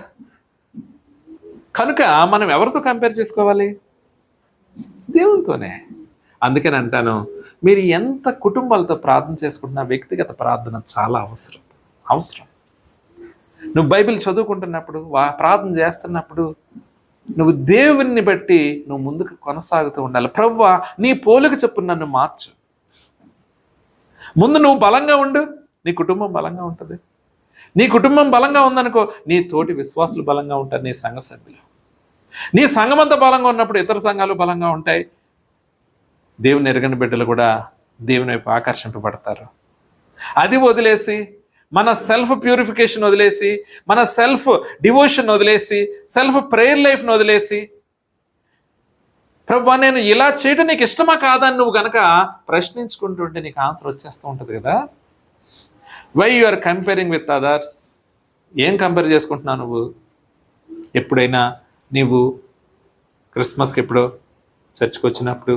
కనుక మనం ఎవరితో కంపేర్ చేసుకోవాలి? దేవునితోనే. అందుకని అంటాను, మీరు ఎంత కుటుంబాలతో ప్రార్థన చేసుకుంటున్నా వ్యక్తిగత ప్రార్థన చాలా అవసరం. నువ్వు బైబిల్ చదువుకుంటున్నప్పుడు, ప్రార్థన చేస్తున్నప్పుడు నువ్వు దేవుని బట్టి నువ్వు ముందుకు కొనసాగుతూ ఉండాలి. ప్రభువా, నీ పోలిక చొప్పున నన్ను మార్చు. ముందు నువ్వు బలంగా ఉండు, నీ కుటుంబం బలంగా ఉంటుంది. నీ కుటుంబం బలంగా ఉందనుకో, నీ తోటి విశ్వాసులు బలంగా ఉంటారు, నీ సంఘ సభ్యులు. నీ సంఘమంతా బలంగా ఉన్నప్పుడు ఇతర సంఘాలు బలంగా ఉంటాయి. దేవుని ఎరగని బిడ్డలు కూడా దేవుని వైపు ఆకర్షింపబడతారు. అది వదిలేసి, మన సెల్ఫ్ ప్యూరిఫికేషన్ వదిలేసి, మన సెల్ఫ్ డివోషన్ వదిలేసి, సెల్ఫ్ ప్రేయర్ లైఫ్ను వదిలేసి, ప్రభువా నేను ఇలా చేయడం నీకు ఇష్టమా కాదా అని నువ్వు కనుక ప్రశ్నించుకుంటుంటే నీకు ఆన్సర్ వచ్చేస్తూ ఉంటుంది కదా. Why you are comparing with others? ఏం కంపేర్ చేసుకుంటున్నావు నువ్వు? ఎప్పుడైనా నీవు క్రిస్మస్కి ఎప్పుడో చర్చ్కి వచ్చినప్పుడు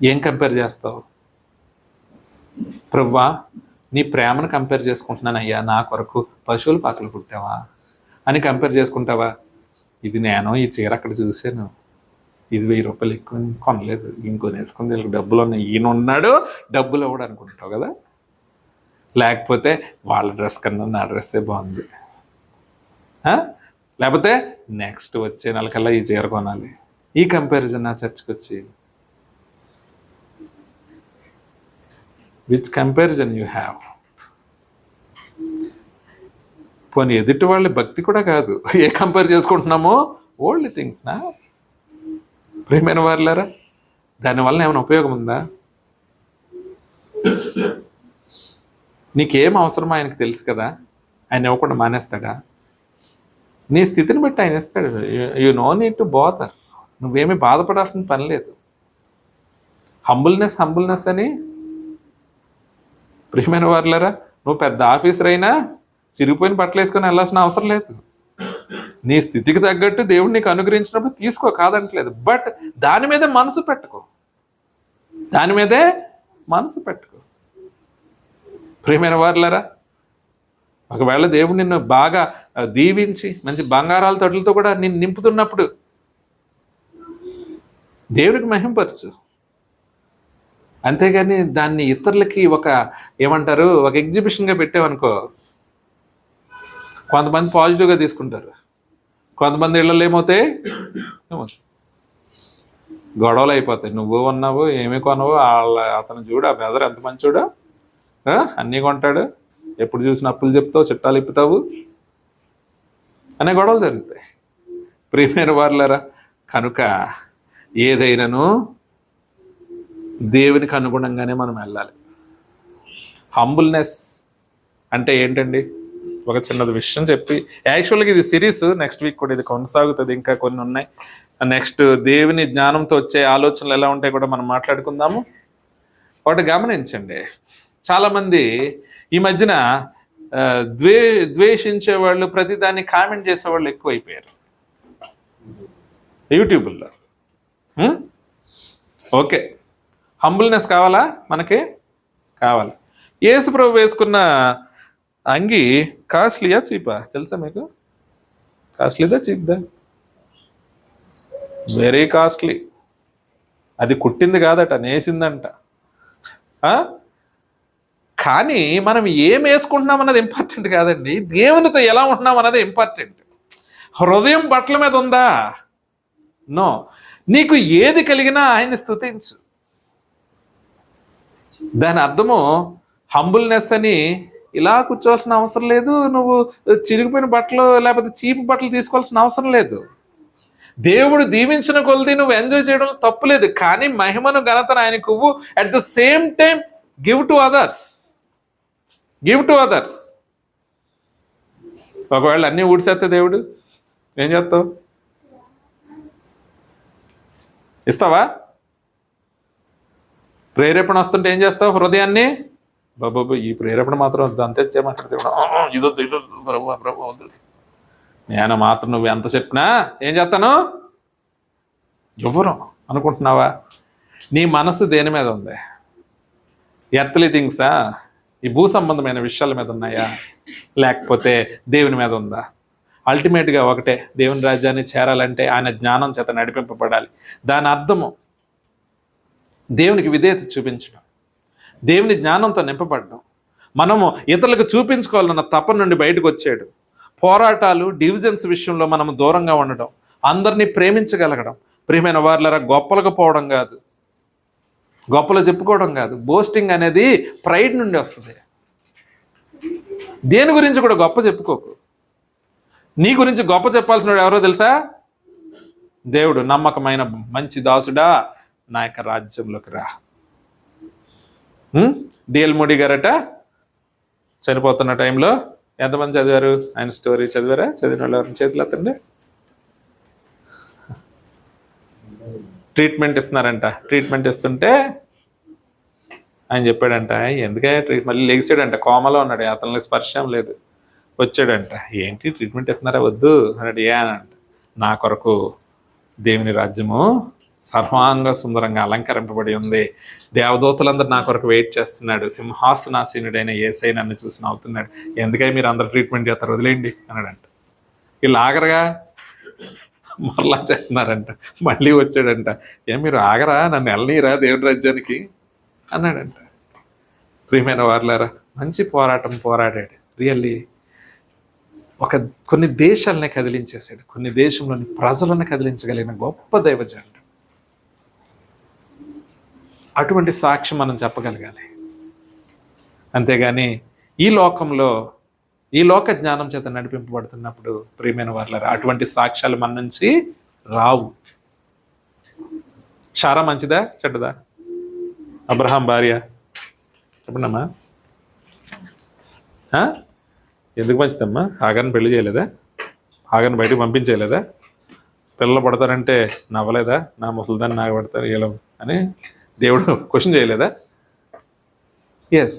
ఏం కంపేర్ చేస్తావు? ప్రభువా, నీ ప్రేమను కంపేర్ చేసుకుంటున్నాను అయ్యా, నా కొరకు పశువుల పాకలు పుట్టావా అని కంపేర్ చేసుకుంటావా? ఇది నేను ఈ చీర అక్కడ చూశాను, ఇది 1000 రూపాయలు ఎక్కువ కొనలేదు, ఇంకొనేసుకుంది, వీళ్ళకి డబ్బులు ఉన్నాయి, ఈయన ఉన్నాడు డబ్బులు ఇవ్వడు అనుకుంటావు కదా. లేకపోతే వాళ్ళ డ్రెస్ కన్నా నా డ్రెస్సే బాగుంది, లేకపోతే నెక్స్ట్ వచ్చే నెలకల్లా ఈ చీర కొనాలి. ఈ కంపారిజన్ నా చర్చ్కి వచ్చి, విచ్ కంపారిజన్ యూ హ్యావ్? పోనీ ఎదుటి వాళ్ళ భక్తి కూడా కాదు, ఏ కంపేర్ చేసుకుంటున్నామో ఓల్డ్ థింగ్స్నా? ప్రియమైన వారులారా, దానివల్ల ఏమైనా ఉపయోగం ఉందా? నీకేం అవసరమో ఆయనకు తెలుసు కదా, ఆయన ఇవ్వకుండా మానేస్తాడా? నీ స్థితిని బట్టి ఆయన ఇస్తాడు. You know need to bother. నువ్వేమీ బాధపడాల్సిన పని లేదు. హంబుల్నెస్ అని. ప్రియమైన వారులారా, నువ్వు పెద్ద ఆఫీసర్ అయినా చిరిగిపోయిన బట్టలు వేసుకొని వెళ్ళాల్సిన అవసరం లేదు. నీ స్థితికి తగ్గట్టు దేవుడు నీకు అనుగ్రహించినప్పుడు తీసుకో, కాదంటలేదు. బట్ దాని మీదే మనసు పెట్టుకో. ప్రియమైన వారులారా, ఒకవేళ దేవుడు నిన్ను బాగా దీవించి మంచి బంగారాల తొడులతో కూడా నిన్ను నింపుతున్నప్పుడు దేవుడికి మహింపరచు. అంతేగాని దాన్ని ఇతరులకి ఒక ఎగ్జిబిషన్గా పెట్టావనుకో, కొంతమంది పాజిటివ్గా తీసుకుంటారు, కొంతమంది ఇళ్ళలో ఏమవుతాయి, గొడవలు అయిపోతాయి. నువ్వు ఉన్నావు, ఏమి కొనవు, అతను చూడు, ఆ బ్రదర్ ఎంత మంచోడు, అన్నీ కొంటాడు, ఎప్పుడు చూసిన అప్పులు చెప్తావు, చిట్టాలు ఇప్పుతావు అనే గొడవలు జరుగుతాయి. ప్రియమైన వారులారా, కనుక ఏదైనాను దేవునికి అనుగుణంగానే మనం వెళ్ళాలి. హంబుల్నెస్ అంటే ఏంటండి? ఒక చిన్నది విషయం చెప్పి, యాక్చువల్గా ఇది సిరీస్, నెక్స్ట్ వీక్ కూడా ఇది కొనసాగుతుంది, ఇంకా కొన్ని ఉన్నాయి. నెక్స్ట్ దేవుని జ్ఞానంతో వచ్చే ఆలోచనలు ఎలా ఉంటాయి కూడా మనం మాట్లాడుకుందాము. ఒకటి గమనించండి, చాలామంది ఈ మధ్యన ద్వేషించేవాళ్ళు, ప్రతిదాన్ని కామెంట్ చేసేవాళ్ళు ఎక్కువైపోయారు యూట్యూబ్లో. ఓకే, హంబుల్నెస్ కావాలా? మనకి కావాలి. యేసు ప్రభు వేసుకున్న అంగి కాస్ట్లీయా చీపా తెలుసా మీకు? కాస్ట్లీదా చీప్దా? Very costly. అది కుట్టింది కాదట, నేసిందంట. కానీ మనం ఏం వేసుకుంటున్నాం అన్నది ఇంపార్టెంట్ కాదండి, దేవునితో ఎలా ఉంటున్నాం అన్నది ఇంపార్టెంట్. హృదయం బట్టల మీద ఉందా? నో. నీకు ఏది కలిగినా ఆయన్ని స్తుతించు. దాని అర్థము హంబుల్నెస్ అని ఇలా కూర్చోవాల్సిన అవసరం లేదు, నువ్వు చిరిగిపోయిన బట్టలు లేకపోతే చీపు బట్టలు తీసుకోవాల్సిన అవసరం లేదు. దేవుడు దీవించిన కొలది నువ్వు ఎంజాయ్ చేయడం తప్పులేదు, కానీ మహిమను ఘనతను ఆయనకు ఇవ్వు. At the same time give to others. ఒకవేళ అన్నీ ఊడిసేస్తే దేవుడు ఏం చేస్తావు? ఇస్తావా? ప్రేరేపణ వస్తుంటే ఏం చేస్తావు? హృదయాన్ని బాబు ఈ ప్రేరేపణ మాత్రం వద్దు, అంతే చేయమంటారు దేవుడు. ఇదొద్దు ప్రభు వద్దు. నేను మాత్రం నువ్వు ఎంత చెప్పినా ఏం చేస్తాను? ఎవరు అనుకుంటున్నావా? నీ మనసు దేని మీద ఉంది? ఎర్త్లీ థింగ్సా? ఈ భూ సంబంధమైన విషయాల మీద ఉన్నాయా, లేకపోతే దేవుని మీద ఉందా? అల్టిమేట్గా ఒకటే, దేవుని రాజ్యాన్ని చేరాలంటే ఆయన జ్ఞానం చేత నడిపింపబడాలి. దాని అర్థము దేవునికి విధేయత చూపించడం, దేవుని జ్ఞానంతో నింపబడడం. మనము ఇతరులకు చూపించుకోవాలన్న తపన నుండి బయటకు వచ్చేయడం, పోరాటాలు డివిజన్స్ విషయంలో మనము దూరంగా ఉండడం, అందరినీ ప్రేమించగలగడం. ప్రియమైన వారులారా, గొప్పలకు పోవడం కాదు, గొప్పలు చెప్పుకోవడం కాదు. బోస్టింగ్ అనేది ప్రైడ్ నుండి వస్తుంది. దేని గురించి కూడా గొప్ప చెప్పుకోకు. నీ గురించి గొప్ప చెప్పాల్సిన ఎవరో తెలుసా? దేవుడు. నమ్మకమైన మంచి దాసుడా, నా యొక్క రాజ్యంలోకి రా. డిఎల్ మోడీ గారట చనిపోతున్న టైంలో ఎంతమంది చదివారు? ఆయన స్టోరీ చదివారా? చదివిన వాళ్ళు ఎవరిని చేతులు ఎత్తండి. ట్రీట్మెంట్ ఇస్తున్నారంట. ట్రీట్మెంట్ ఇస్తుంటే ఆయన చెప్పాడంట, ఎందుకే మళ్ళీ లెగిసాడంట. కోమలో ఉన్నాడు, అతనికి స్పర్శం లేదు. వచ్చాడంట, ఏంటి ట్రీట్మెంట్ ఇస్తున్నారా? వద్దు అన్నాడు. ఏ అనంట, నా కొరకు దేవుని రాజ్యము సర్వాంగ సుందరంగా అలంకరింపబడి ఉంది, దేవదూతలందరూ నా కొరకు వెయిట్ చేస్తున్నాడు, సింహాసనాసీనుడైన యేసయ్య నన్ను చూసి నవ్వుతున్నాడు, ఎందుకై మీరు అందరు ట్రీట్మెంట్ చేస్తారు, వదిలేయండి అన్నాడంట. వీళ్ళు ఆగరగా మరలా చేస్తున్నారంట. మళ్ళీ వచ్చాడంట, ఏం మీరు ఆగరా, నన్ను వెళ్ళనీరా దేవుని రాజ్యానికి అన్నాడంట. ప్రియమైన వారులారా, మంచి పోరాటం పోరాడాడు. రియల్లీ కొన్ని దేశాలనే కదిలించేశాడు, కొన్ని దేశంలోని ప్రజలను కదిలించగలిగిన గొప్ప దైవజనుడు. అటువంటి సాక్ష్యం మనం చెప్పగలగాలి. అంతేగాని ఈ లోకంలో ఈ లోక జ్ఞానం చేత నడిపింపబడుతున్నప్పుడు ప్రియమైన వారులారా, అటువంటి సాక్ష్యాలు మన నుంచి రావు. శారా మంచిదా చెడ్డదా? అబ్రహాం భార్య చెప్పండమ్మా, ఎందుకు మంచిదమ్మా? ఆగాన్ని పెళ్లి చేయలేదా? ఆగాన్ని బయటకు పంపించేయలేదా? పిల్లలు పడతారంటే నవ్వలేదా? నా ముసలిదాన్ని నాకు పడతారు ఇలా అని దేవుడు క్వశ్చన్ చేయలేదా? Yes,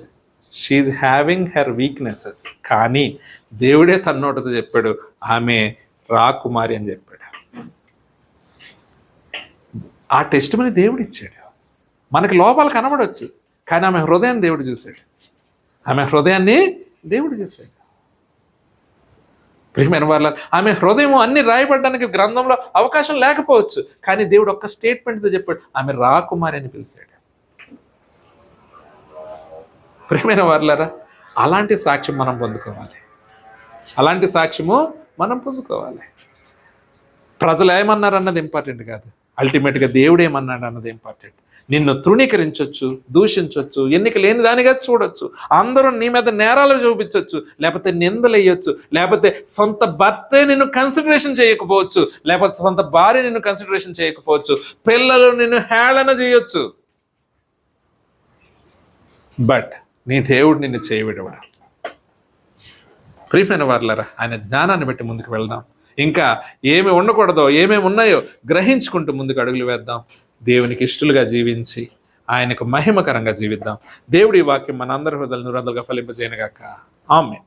she's having her weaknesses. కానీ దేవుడే తన్నోటతో చెప్పాడు, ఆమె రాకుమారి అని చెప్పాడు. ఆ టెస్ట్ మని దేవుడు ఇచ్చాడు. మనకి లోపాలు కనబడవచ్చు, కానీ ఆమె హృదయాన్ని దేవుడు చూశాడు. ఆమె హృదయాన్ని దేవుడు చూశాడు. ప్రియమైన వాళ్ళ, ఆమె హృదయం అన్ని రాయబడడానికి గ్రంథంలో అవకాశం లేకపోవచ్చు, కానీ దేవుడు ఒక్క స్టేట్మెంట్తో చెప్పాడు, ఆమె రాకుమారి అని పిలిచాడు. ప్రియమైన వారులారా, అలాంటి సాక్ష్యం మనం పొందుకోవాలి. అలాంటి సాక్ష్యము మనం పొందుకోవాలి. ప్రజలు ఏమన్నారు అన్నది ఇంపార్టెంట్ కాదు, అల్టిమేట్గా దేవుడు ఏమన్నాడు అన్నది ఇంపార్టెంట్. నిన్ను తృణీకరించవచ్చు, దూషించవచ్చు, ఎన్నిక లేని దానిగా చూడొచ్చు, అందరూ నీ మీద నేరాలు చూపించవచ్చు, లేకపోతే నిందలు వేయచ్చు, లేకపోతే సొంత భర్తే నిన్ను కన్సిడరేషన్ చేయకపోవచ్చు, లేకపోతే సొంత భార్య నిన్ను కన్సిడరేషన్ చేయకపోవచ్చు, పిల్లలు నిన్ను హేళన చేయొచ్చు, బట్ నీ దేవుడు నిన్ను చేయవిడవడు. ప్రియమైన వారులారా, ఆయన జ్ఞానాన్ని బట్టి ముందుకు వెళ్దాం. ఇంకా ఏమి ఉండకూడదో, ఏమేమి ఉన్నాయో గ్రహించుకుంటూ ముందుకు అడుగులు వేద్దాం. దేవునికి ఇష్టలుగా జీవించి ఆయనకు మహిమకరంగా జీవిద్దాం. దేవుడి వాక్యం మనందరి హృదయాలను నిరంతరంగా ఫలింపజేయనుగాక. ఆమేన్.